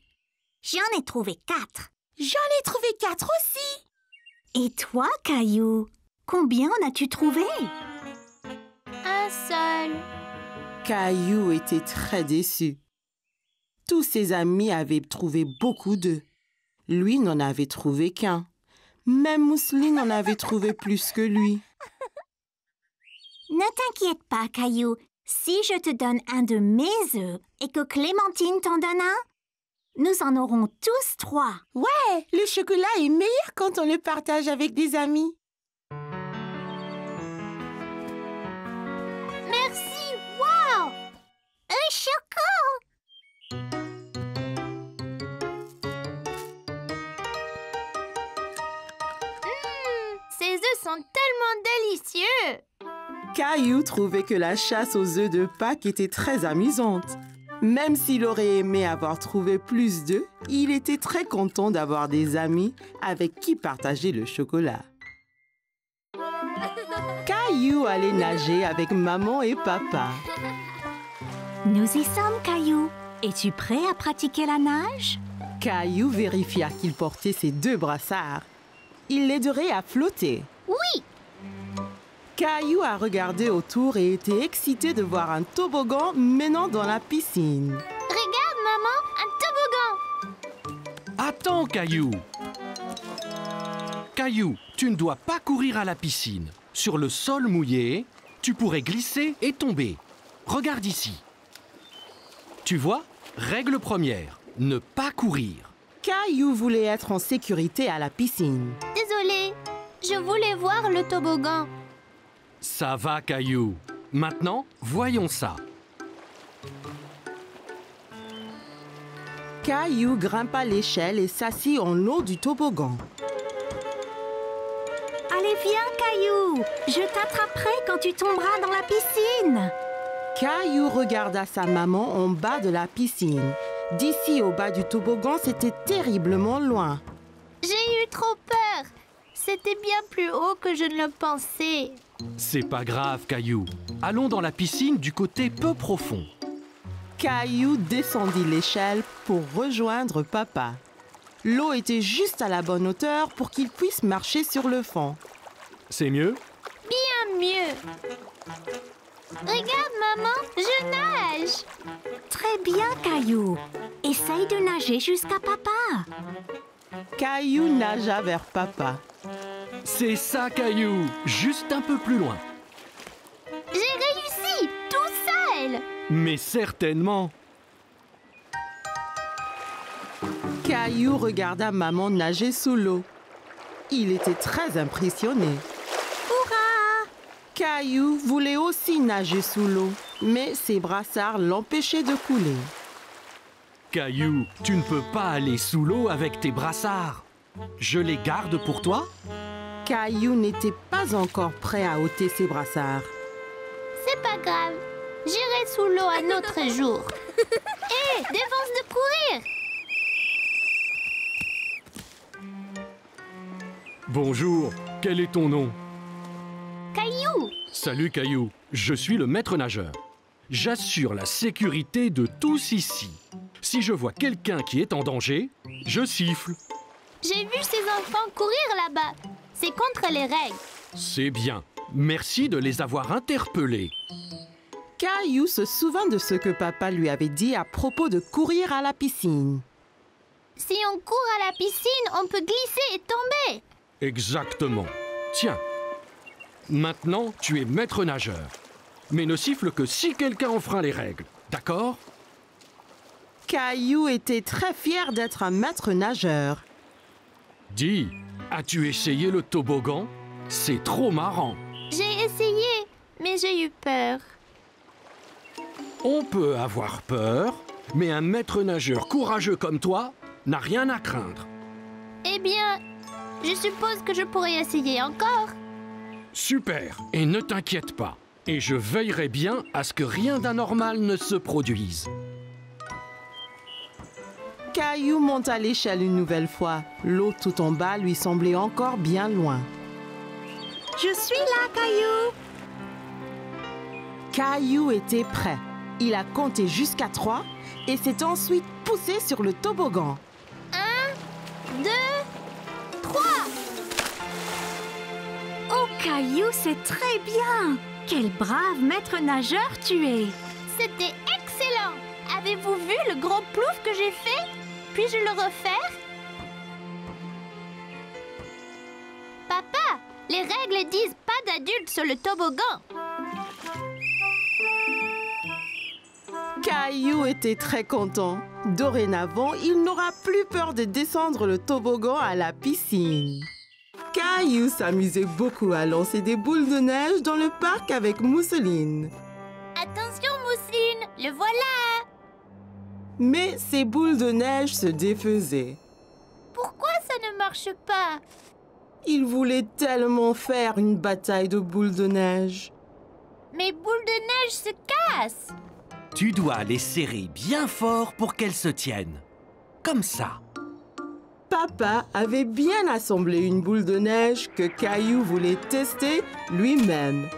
J'en ai trouvé 4. J'en ai trouvé 4 aussi. Et toi, Caillou, combien en as-tu trouvé? Un seul. Caillou était très déçu. Tous ses amis avaient trouvé beaucoup d'œufs. Lui n'en avait trouvé qu'un. Même Mousseline en avait trouvé plus que lui. Ne t'inquiète pas, Caillou. Si je te donne un de mes œufs et que Clémentine t'en donne un, nous en aurons tous 3. Ouais, le chocolat est meilleur quand on le partage avec des amis. Merci! Wow! Un choco! Ces œufs sont tellement délicieux! Caillou trouvait que la chasse aux œufs de Pâques était très amusante. Même s'il aurait aimé avoir trouvé plus d'œufs, il était très content d'avoir des amis avec qui partager le chocolat. Caillou allait nager avec maman et papa. Nous y sommes, Caillou. Es-tu prêt à pratiquer la nage? Caillou vérifia qu'il portait ses 2 brassards Il l'aiderait à flotter. Oui! Caillou a regardé autour et était excité de voir un toboggan menant dans la piscine. Regarde, maman, un toboggan! Attends, Caillou. Caillou, tu ne dois pas courir à la piscine. Sur le sol mouillé, tu pourrais glisser et tomber. Regarde ici. Tu vois, règle première, ne pas courir. Caillou voulait être en sécurité à la piscine. Désolée, je voulais voir le toboggan. Ça va, Caillou. Maintenant, voyons ça. Caillou grimpa l'échelle et s'assit en haut du toboggan. Allez, viens, Caillou. Je t'attraperai quand tu tomberas dans la piscine. Caillou regarda sa maman en bas de la piscine. D'ici au bas du toboggan, c'était terriblement loin. J'ai eu trop peur. C'était bien plus haut que je ne le pensais. C'est pas grave, Caillou. Allons dans la piscine du côté peu profond. Caillou descendit l'échelle pour rejoindre papa. L'eau était juste à la bonne hauteur pour qu'il puisse marcher sur le fond. C'est mieux? Bien mieux. Regarde, maman, je nage. Très bien, Caillou. Essaye de nager jusqu'à papa. Caillou nagea vers papa. C'est ça, Caillou. Juste un peu plus loin. J'ai réussi, tout seul. Mais certainement. Caillou regarda maman nager sous l'eau. Il était très impressionné. Hurrah! Caillou voulait aussi nager sous l'eau, mais ses brassards l'empêchaient de couler. Caillou, tu ne peux pas aller sous l'eau avec tes brassards. Je les garde pour toi? Caillou n'était pas encore prêt à ôter ses brassards. C'est pas grave. J'irai sous l'eau un autre jour. Hé, défense de courir. Bonjour, quel est ton nom? Caillou. Salut Caillou, je suis le maître nageur. J'assure la sécurité de tous ici. Si je vois quelqu'un qui est en danger, je siffle. J'ai vu ces enfants courir là-bas. C'est contre les règles. C'est bien. Merci de les avoir interpellés. Caillou se souvint de ce que papa lui avait dit à propos de courir à la piscine. Si on court à la piscine, on peut glisser et tomber. Exactement. Tiens. Maintenant, tu es maître nageur. Mais ne siffle que si quelqu'un enfreint les règles. D'accord? Caillou était très fier d'être un maître nageur. Dis, as-tu essayé le toboggan? C'est trop marrant. J'ai essayé, mais j'ai eu peur. On peut avoir peur, mais un maître nageur courageux comme toi n'a rien à craindre. Eh bien, je suppose que je pourrais essayer encore. Super, et ne t'inquiète pas. Et je veillerai bien à ce que rien d'anormal ne se produise. Caillou monta l'échelle une nouvelle fois. L'eau tout en bas lui semblait encore bien loin. Je suis là, Caillou. Caillou était prêt. Il a compté jusqu'à 3 et s'est ensuite poussé sur le toboggan. 1, 2, 3. Oh, Caillou, c'est très bien. Quel brave maître nageur tu es. C'était excellent. Avez-vous vu le gros plouf que j'ai fait? Puis-je le refaire? Papa, les règles disent pas d'adultes sur le toboggan. Caillou était très content. Dorénavant, il n'aura plus peur de descendre le toboggan à la piscine. Caillou s'amusait beaucoup à lancer des boules de neige dans le parc avec Mousseline. Attention, Mousseline, le voilà. Mais ces boules de neige se défaisaient. Pourquoi ça ne marche pas? Il voulait tellement faire une bataille de boules de neige. Mes boules de neige se cassent. Tu dois les serrer bien fort pour qu'elles se tiennent. Comme ça. Papa avait bien assemblé une boule de neige que Caillou voulait tester lui-même.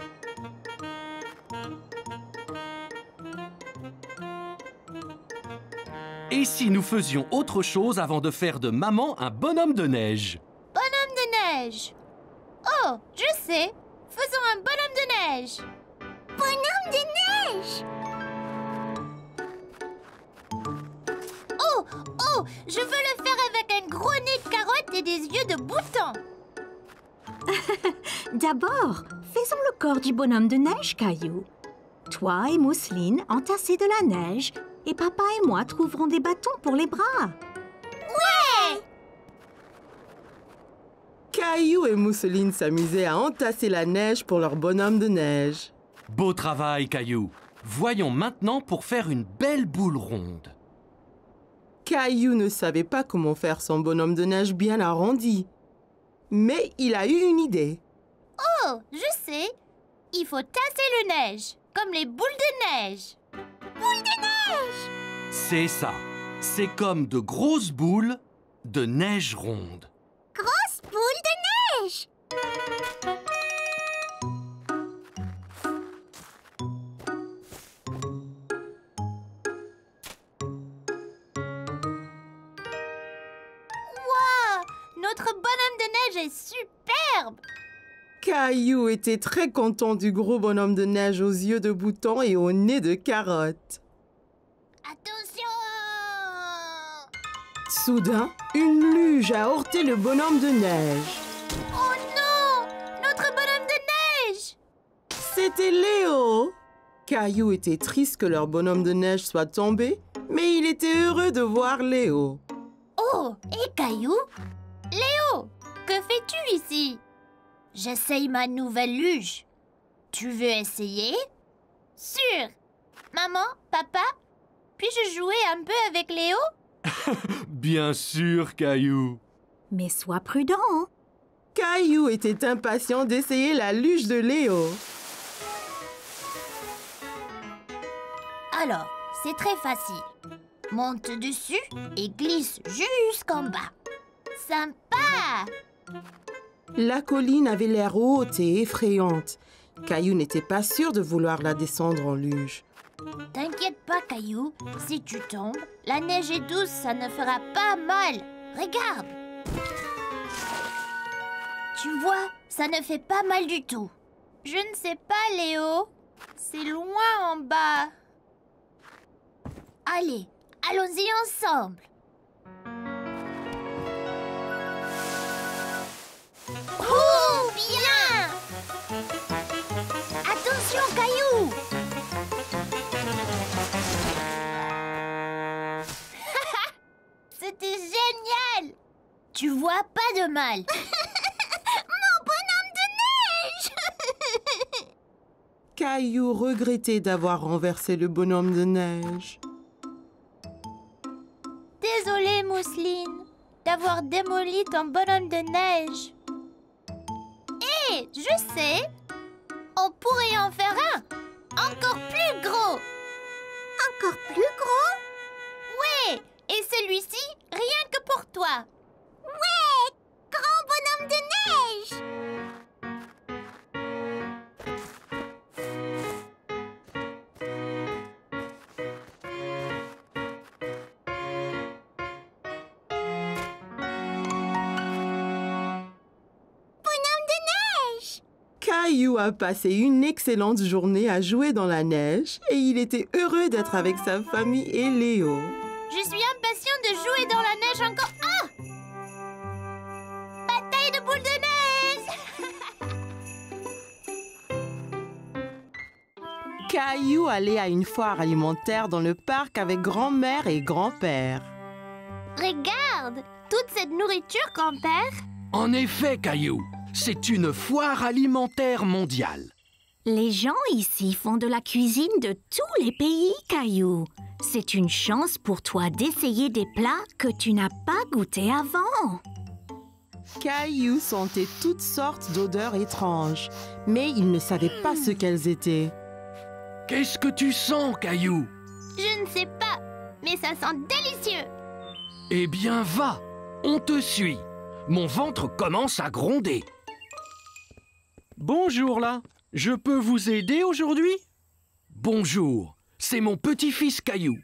Et si nous faisions autre chose avant de faire de maman un bonhomme de neige? Bonhomme de neige. Oh, je sais. Faisons un bonhomme de neige. Bonhomme de neige! Oh, je veux le faire avec un gros nez de carotte et des yeux de bouton. D'abord, faisons le corps du bonhomme de neige, Caillou. Toi et Mousseline entassez de la neige et papa et moi trouverons des bâtons pour les bras. Caillou et Mousseline s'amusaient à entasser la neige pour leur bonhomme de neige. Beau travail, Caillou. Voyons maintenant pour faire une belle boule ronde. Caillou ne savait pas comment faire son bonhomme de neige bien arrondi. Mais il a eu une idée. Oh, je sais. Il faut tasser le neige, comme les boules de neige. Boules de neige! C'est ça. C'est comme de grosses boules de neige ronde. Grosse boule de neige! Notre bonhomme de neige est superbe! Caillou était très content du gros bonhomme de neige aux yeux de bouton et au nez de carotte. Attention! Soudain, une luge a heurté le bonhomme de neige. Oh non! Notre bonhomme de neige! C'était Léo! Caillou était triste que leur bonhomme de neige soit tombé, mais il était heureux de voir Léo. Oh, et Caillou? Léo, que fais-tu ici? J'essaye ma nouvelle luge. Tu veux essayer? Sûr! Maman, papa, puis-je jouer un peu avec Léo? Bien sûr, Caillou. Mais sois prudent, hein. Caillou était impatient d'essayer la luge de Léo. Alors, c'est très facile. Monte dessus et glisse jusqu'en bas. Sympa! La colline avait l'air haute et effrayante. Caillou n'était pas sûr de vouloir la descendre en luge. T'inquiète pas, Caillou. Si tu tombes, la neige est douce, ça ne fera pas mal. Regarde! Tu vois, ça ne fait pas mal du tout. Je ne sais pas, Léo. C'est loin en bas. Allez, allons-y ensemble. Oh, bien! Attention, Caillou! C'était génial! Tu vois pas de mal. Mon bonhomme de neige! Caillou regrettait d'avoir renversé le bonhomme de neige. Désolée, Mousseline, d'avoir démoli ton bonhomme de neige. Hé, je sais! On pourrait en faire un encore plus gros! Encore plus gros? Ouais! Et celui-ci, rien que pour toi! Ouais! Grand bonhomme de neige! Caillou a passé une excellente journée à jouer dans la neige et il était heureux d'être avec sa famille et Léo. Je suis impatient de jouer dans la neige encore. Ah! Bataille de boules de neige! Caillou allait à une foire alimentaire dans le parc avec grand-mère et grand-père. Regarde! Toute cette nourriture, grand-père! En effet, Caillou, c'est une foire alimentaire mondiale. Les gens ici font de la cuisine de tous les pays, Caillou. C'est une chance pour toi d'essayer des plats que tu n'as pas goûtés avant. Caillou sentait toutes sortes d'odeurs étranges, mais il ne savait pas ce qu'elles étaient. Qu'est-ce que tu sens, Caillou? Je ne sais pas, mais ça sent délicieux! Eh bien, va, on te suit. Mon ventre commence à gronder. Bonjour là. Je peux vous aider aujourd'hui? Bonjour, c'est mon petit-fils Caillou.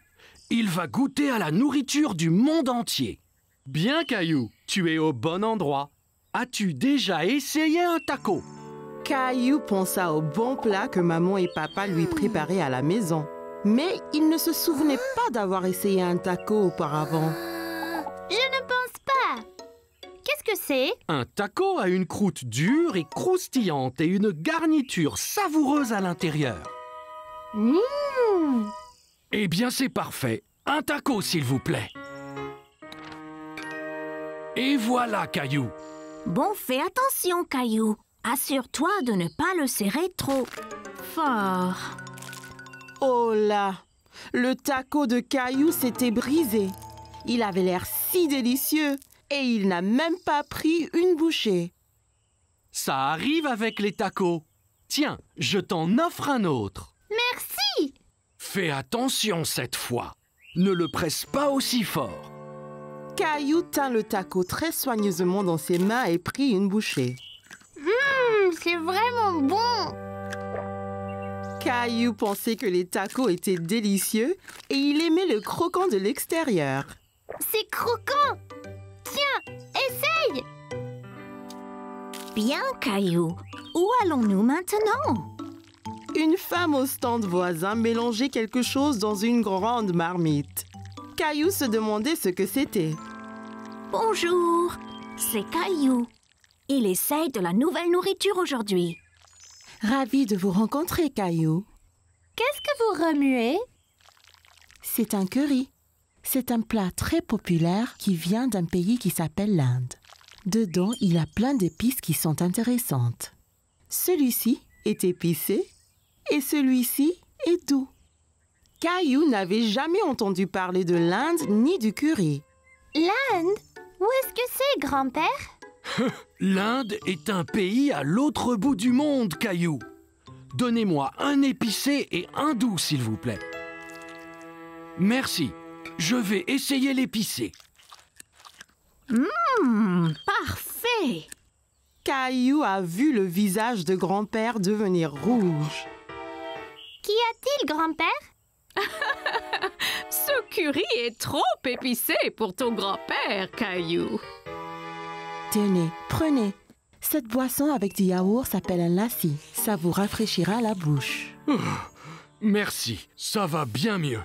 Il va goûter à la nourriture du monde entier. Bien, Caillou. Tu es au bon endroit. as-tu déjà essayé un taco? Caillou pensa au bon plat que maman et papa lui préparaient à la maison. Mais il ne se souvenait pas d'avoir essayé un taco auparavant. Je ne pense pas. Qu'est-ce que c'est? Un taco a une croûte dure et croustillante et une garniture savoureuse à l'intérieur. Eh bien, c'est parfait. Un taco, s'il vous plaît. Et voilà, Caillou. Bon, fais attention, Caillou. Assure-toi de ne pas le serrer trop fort. Oh là! Le taco de Caillou s'était brisé. Il avait l'air si délicieux et il n'a même pas pris une bouchée. Ça arrive avec les tacos. Tiens, je t'en offre un autre. Merci. Fais attention cette fois. Ne le presse pas aussi fort. Caillou tint le taco très soigneusement dans ses mains et prit une bouchée. C'est vraiment bon. Caillou pensait que les tacos étaient délicieux et il aimait le croquant de l'extérieur. C'est croquant. Tiens, essaye. Bien, Caillou. Où allons-nous maintenant? Une femme au stand voisin mélangeait quelque chose dans une grande marmite. Caillou se demandait ce que c'était. Bonjour, c'est Caillou. Il essaye de la nouvelle nourriture aujourd'hui. Ravi de vous rencontrer, Caillou. Qu'est-ce que vous remuez? C'est un curry. C'est un plat très populaire qui vient d'un pays qui s'appelle l'Inde. Dedans, il y a plein d'épices qui sont intéressantes. Celui-ci est épicé et celui-ci est doux. Caillou n'avait jamais entendu parler de l'Inde ni du curry. L'Inde? Où est-ce que c'est, grand-père? L'Inde est un pays à l'autre bout du monde, Caillou. Donnez-moi un épicé et un doux, s'il vous plaît. Merci. Je vais essayer l'épicé. Parfait. Caillou a vu le visage de grand-père devenir rouge. Qu'y a-t-il, grand-père? Ce curry est trop épicé pour ton grand-père, Caillou. Tenez, prenez. Cette boisson avec du yaourt s'appelle un lassi. Ça vous rafraîchira la bouche. Merci, ça va bien mieux.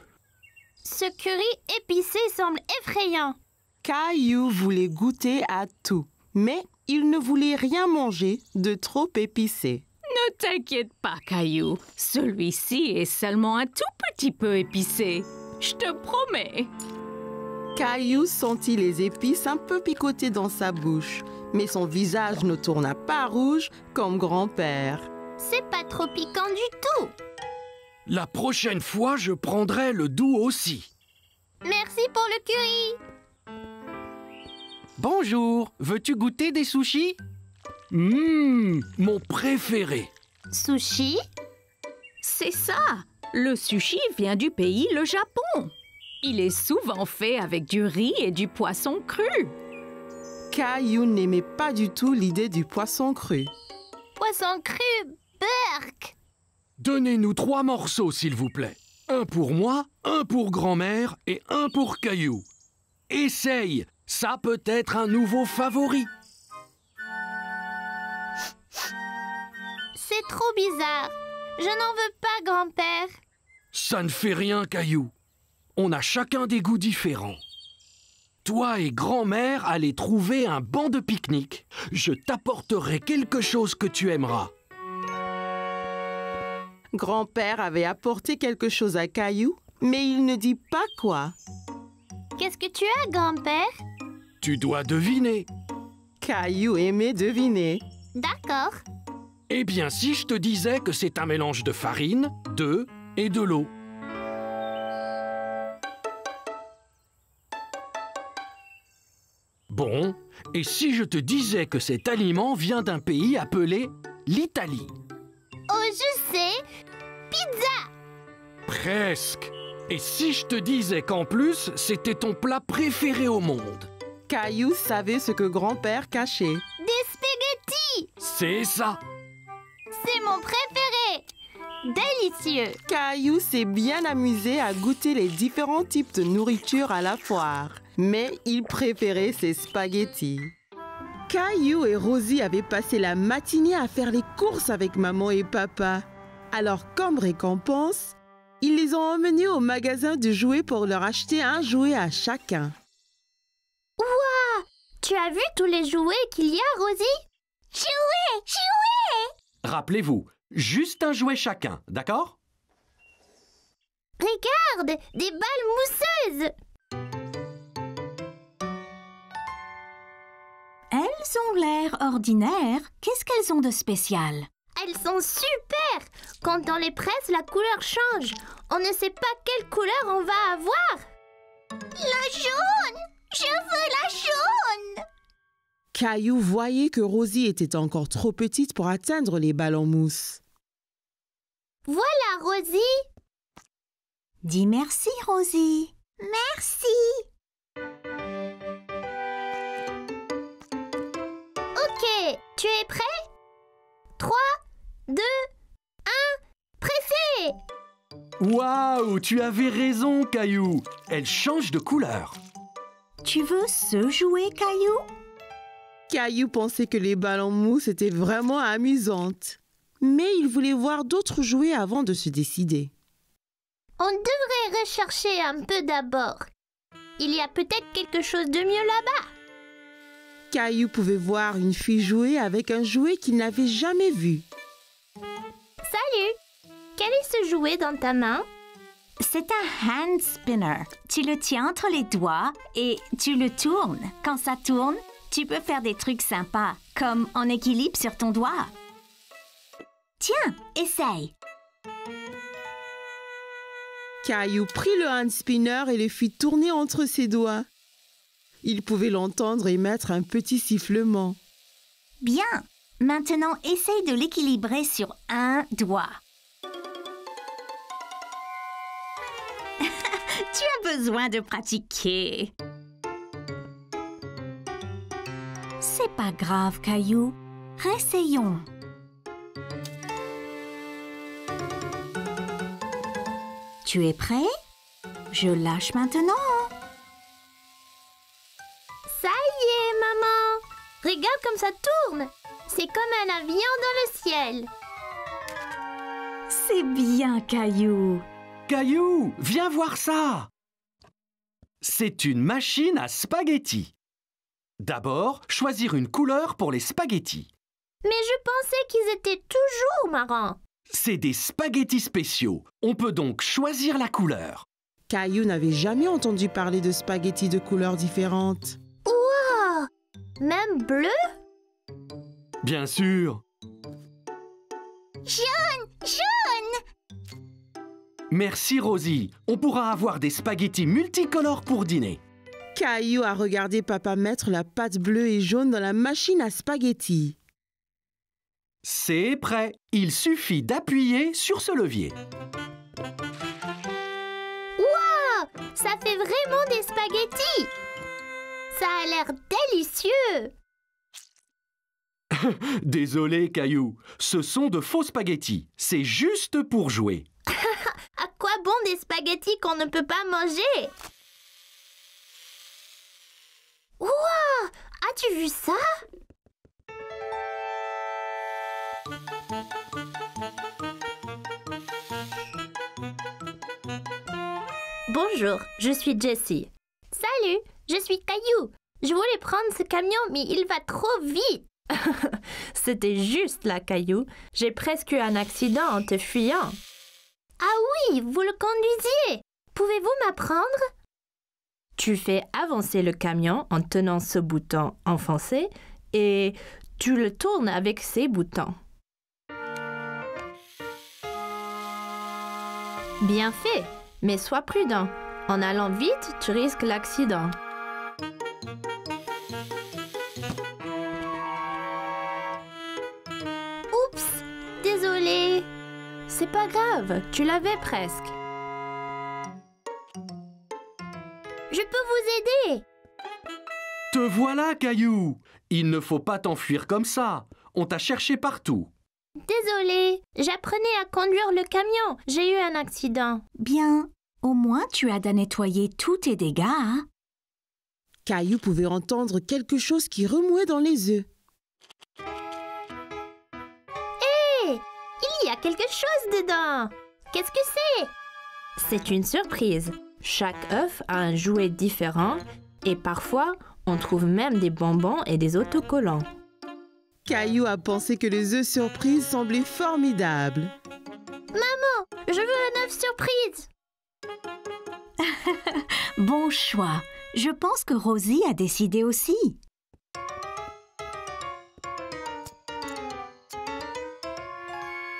Ce curry épicé semble effrayant. Caillou voulait goûter à tout, mais il ne voulait rien manger de trop épicé. Ne t'inquiète pas, Caillou. Celui-ci est seulement un tout petit peu épicé. Je te promets. Caillou sentit les épices un peu picoter dans sa bouche, mais son visage ne tourna pas rouge comme grand-père. C'est pas trop piquant du tout. La prochaine fois, je prendrai le doux aussi. Merci pour le curry. Bonjour, veux-tu goûter des sushis? Mon préféré. Sushi? C'est ça. Le sushi vient du pays, le Japon. Il est souvent fait avec du riz et du poisson cru. Caillou n'aimait pas du tout l'idée du poisson cru. Poisson cru, burk. Donnez-nous 3 morceaux, s'il vous plaît. Un pour moi, un pour grand-mère et un pour Caillou. Essaye, ça peut être un nouveau favori. C'est trop bizarre. Je n'en veux pas, grand-père. Ça ne fait rien, Caillou. On a chacun des goûts différents. Toi et grand-mère allez trouver un banc de pique-nique. Je t'apporterai quelque chose que tu aimeras. Grand-père avait apporté quelque chose à Caillou, mais il ne dit pas quoi. Qu'est-ce que tu as, grand-père? Tu dois deviner. Caillou aimait deviner. D'accord. Eh bien, si je te disais que c'est un mélange de farine, d'œufs et de l'eau. Bon, et si je te disais que cet aliment vient d'un pays appelé l'Italie? Oh, je sais. Pizza. Presque. Et si je te disais qu'en plus, c'était ton plat préféré au monde? Caillou savait ce que grand-père cachait. Des spaghettis. C'est ça. C'est mon préféré. Délicieux. Caillou s'est bien amusé à goûter les différents types de nourriture à la foire, mais il préférait ses spaghettis. Caillou et Rosie avaient passé la matinée à faire les courses avec maman et papa. Alors, comme récompense, ils les ont emmenés au magasin de jouets pour leur acheter un jouet à chacun. Ouah! Tu as vu tous les jouets qu'il y a, Rosie? Jouets! Jouets! Rappelez-vous, juste un jouet chacun, d'accord? Regarde! Des balles mousseuses! Elles ont l'air ordinaires. Qu'est-ce qu'elles ont de spécial? Elles sont super! Quand on les presse, la couleur change. On ne sait pas quelle couleur on va avoir. La jaune! Je veux la jaune! Caillou voyait que Rosie était encore trop petite pour atteindre les balles en mousse. Voilà, Rosie! Dis merci, Rosie. Merci! Ok, tu es prêt? 3, 2, 1, pressez! Waouh, tu avais raison, Caillou. Elle change de couleur. Tu veux ce jouet, Caillou? Caillou pensait que les balles en mousse étaient vraiment amusantes. Mais il voulait voir d'autres jouets avant de se décider. On devrait rechercher un peu d'abord. Il y a peut-être quelque chose de mieux là-bas. Caillou pouvait voir une fille jouer avec un jouet qu'il n'avait jamais vu. Salut! Quel est ce jouet dans ta main? C'est un hand spinner. Tu le tiens entre les doigts et tu le tournes. Quand ça tourne, tu peux faire des trucs sympas, comme en équilibre sur ton doigt. Tiens, essaye. Caillou prit le hand spinner et le fit tourner entre ses doigts. Il pouvait l'entendre émettre un petit sifflement. Bien. Maintenant, essaye de l'équilibrer sur un doigt. Tu as besoin de pratiquer. C'est pas grave, Caillou. Réessayons. Tu es prêt? Je lâche maintenant. Ça y est, maman! Regarde comme ça tourne! C'est comme un avion dans le ciel. C'est bien, Caillou. Caillou, viens voir ça. C'est une machine à spaghettis. D'abord, choisir une couleur pour les spaghettis. Mais je pensais qu'ils étaient toujours marrons. C'est des spaghettis spéciaux. On peut donc choisir la couleur. Caillou n'avait jamais entendu parler de spaghettis de couleurs différentes. Wow! Même bleu? Bien sûr. Jaune! Jaune! Merci, Rosie. On pourra avoir des spaghettis multicolores pour dîner. Caillou a regardé papa mettre la pâte bleue et jaune dans la machine à spaghettis. C'est prêt. Il suffit d'appuyer sur ce levier. Wow! Ça fait vraiment des spaghettis! Ça a l'air délicieux! Désolé, Caillou. Ce sont de faux spaghettis. C'est juste pour jouer. À quoi bon des spaghettis qu'on ne peut pas manger? Wow! As-tu vu ça? Bonjour, je suis Jessie. Salut, je suis Caillou. Je voulais prendre ce camion, mais il va trop vite. C'était juste là, Caillou. J'ai presque eu un accident en te fuyant. Ah oui, vous le conduisiez. Pouvez-vous m'apprendre? Tu fais avancer le camion en tenant ce bouton enfoncé et tu le tournes avec ces boutons. Bien fait, mais sois prudent. En allant vite, tu risques l'accident. Oups, désolée. C'est pas grave, tu l'avais presque. Je peux vous aider. Te voilà, Caillou. Il ne faut pas t'enfuir comme ça. On t'a cherché partout. Désolée, j'apprenais à conduire le camion. J'ai eu un accident. Bien, au moins tu as nettoyé tous tes dégâts. Hein? Caillou pouvait entendre quelque chose qui remuait dans les œufs. Hé! Il y a quelque chose dedans! Qu'est-ce que c'est? C'est une surprise. Chaque œuf a un jouet différent et parfois, on trouve même des bonbons et des autocollants. Caillou a pensé que les œufs surprises semblaient formidables. Maman, je veux un œuf surprise! Bon choix. Je pense que Rosie a décidé aussi.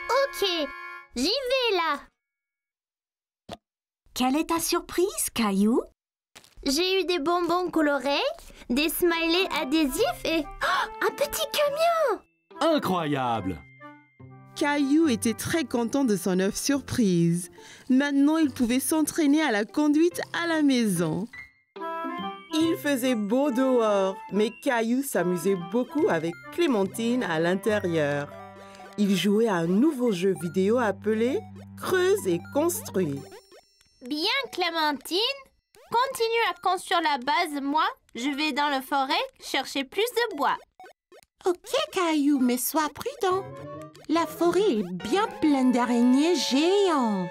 Ok, j'y vais là! Quelle est ta surprise, Caillou? J'ai eu des bonbons colorés, des smileys adhésifs et un petit camion! Incroyable! Caillou était très content de son œuf surprise. Maintenant, il pouvait s'entraîner à la conduite à la maison. Il faisait beau dehors, mais Caillou s'amusait beaucoup avec Clémentine à l'intérieur. Il jouait à un nouveau jeu vidéo appelé « Creuse et construis ». Bien, Clémentine. Continue à construire la base. Moi, je vais dans la forêt chercher plus de bois. Ok, Caillou, mais sois prudent. La forêt est bien pleine d'araignées géantes.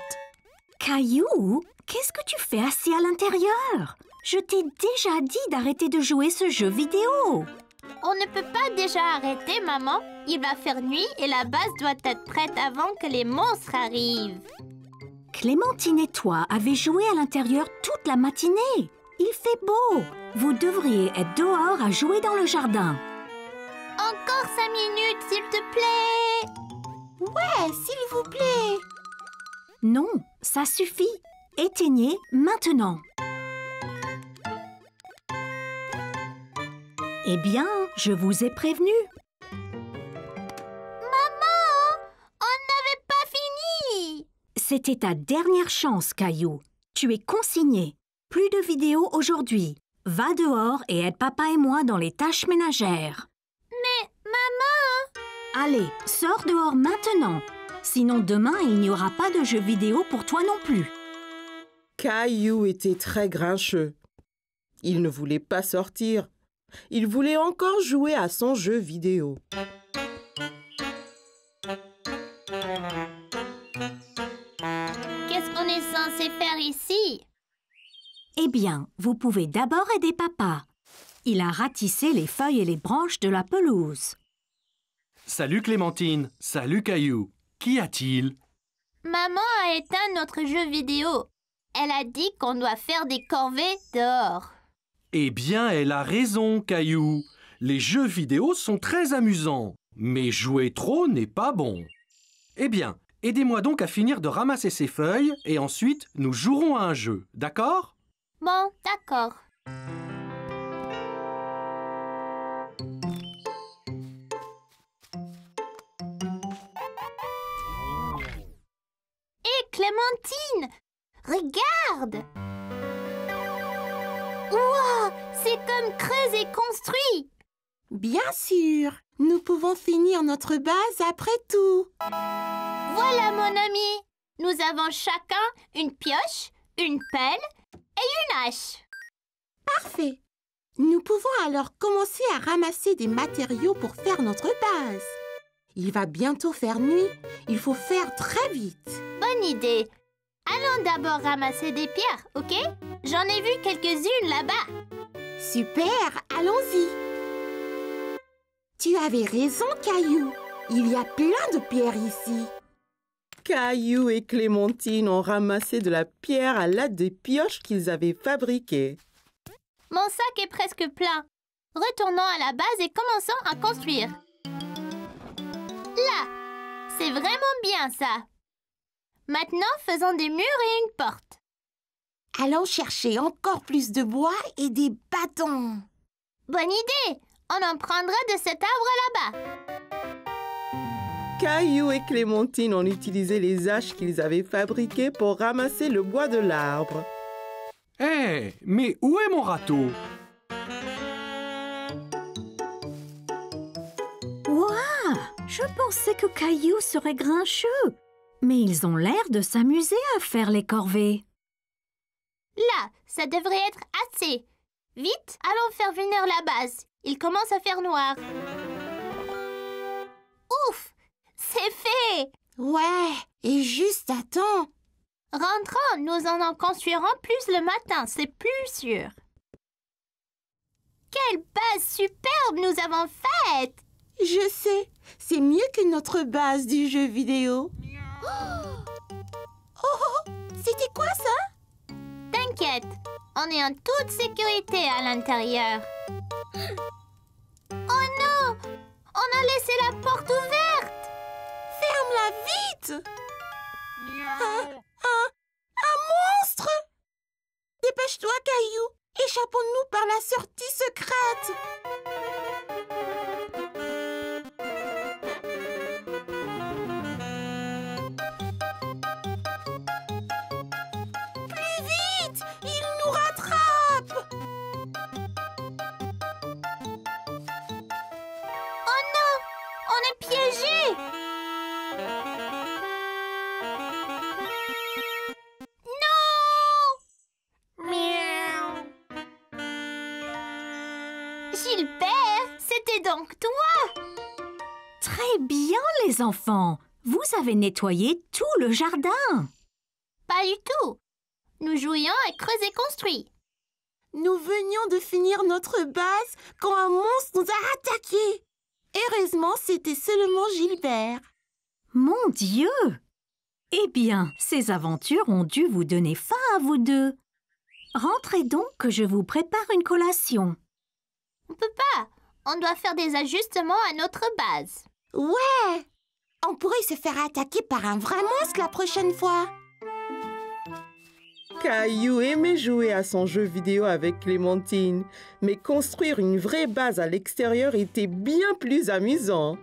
Caillou, qu'est-ce que tu fais assis à l'intérieur? Je t'ai déjà dit d'arrêter de jouer ce jeu vidéo. On ne peut pas déjà arrêter, maman. Il va faire nuit et la base doit être prête avant que les monstres arrivent. Clémentine et toi avez joué à l'intérieur toute la matinée. Il fait beau. Vous devriez être dehors à jouer dans le jardin. Encore 5 minutes, s'il te plaît. Ouais, s'il vous plaît. Non, ça suffit. Éteignez maintenant. Eh bien, je vous ai prévenu. Maman, on n'avait pas fini. C'était ta dernière chance, Caillou. Tu es consigné. Plus de vidéos aujourd'hui. Va dehors et aide papa et moi dans les tâches ménagères. Mais, maman... Allez, sors dehors maintenant. Sinon, demain, il n'y aura pas de jeux vidéo pour toi non plus. Caillou était très grincheux. Il ne voulait pas sortir. Il voulait encore jouer à son jeu vidéo. Qu'est-ce qu'on est censé faire ici? Eh bien, vous pouvez d'abord aider papa. Il a ratissé les feuilles et les branches de la pelouse. Salut Clémentine, salut Caillou. Qu'y a-t-il? Maman a éteint notre jeu vidéo. Elle a dit qu'on doit faire des corvées dehors. Eh bien, elle a raison, Caillou. Les jeux vidéo sont très amusants, mais jouer trop n'est pas bon. Eh bien, aidez-moi donc à finir de ramasser ces feuilles et ensuite nous jouerons à un jeu, d'accord? Bon, d'accord. Hé, Clémentine! Regarde! Wow! C'est comme creuse et construit! Bien sûr, nous pouvons finir notre base après tout. Voilà, mon ami! Nous avons chacun une pioche, une pelle et une hache. Parfait. Nous pouvons alors commencer à ramasser des matériaux pour faire notre base. Il va bientôt faire nuit. Il faut faire très vite. Bonne idée. Allons d'abord ramasser des pierres, ok? J'en ai vu quelques-unes là-bas. Super, allons-y. Tu avais raison, Caillou. Il y a plein de pierres ici. Caillou et Clémentine ont ramassé de la pierre à l'aide des pioches qu'ils avaient fabriquées. Mon sac est presque plein. Retournons à la base et commençons à construire. Là, c'est vraiment bien ça. Maintenant, faisons des murs et une porte. Allons chercher encore plus de bois et des bâtons. Bonne idée! On en prendra de cet arbre là-bas. Caillou et Clémentine ont utilisé les haches qu'ils avaient fabriquées pour ramasser le bois de l'arbre. Hé, mais où est mon râteau? Ouah! Je pensais que Caillou serait grincheux. Mais ils ont l'air de s'amuser à faire les corvées. Là, ça devrait être assez. Vite, allons faire venir la base. Il commence à faire noir. Ouf! C'est fait! Ouais, et juste à temps. Rentrons, nous en construirons plus le matin, c'est plus sûr. Quelle base superbe nous avons faite! Je sais, c'est mieux que notre base du jeu vidéo. Oh, c'était quoi ça? T'inquiète, on est en toute sécurité à l'intérieur. Oh non! On a laissé la porte ouverte! Ferme-la vite! Un monstre! Dépêche-toi, Caillou! Échappons-nous par la sortie secrète! Plus vite! Il nous rattrape! Oh non! On est piégés! Gilbert, c'était donc toi! Très bien, les enfants. Vous avez nettoyé tout le jardin. Pas du tout. Nous jouions à creuser construit. Nous venions de finir notre base quand un monstre nous a attaqués. Heureusement, c'était seulement Gilbert. Mon Dieu! Eh bien, ces aventures ont dû vous donner faim à vous deux. Rentrez donc que je vous prépare une collation. On peut pas. On doit faire des ajustements à notre base. Ouais! On pourrait se faire attaquer par un vrai monstre la prochaine fois. Caillou aimait jouer à son jeu vidéo avec Clémentine, mais construire une vraie base à l'extérieur était bien plus amusant.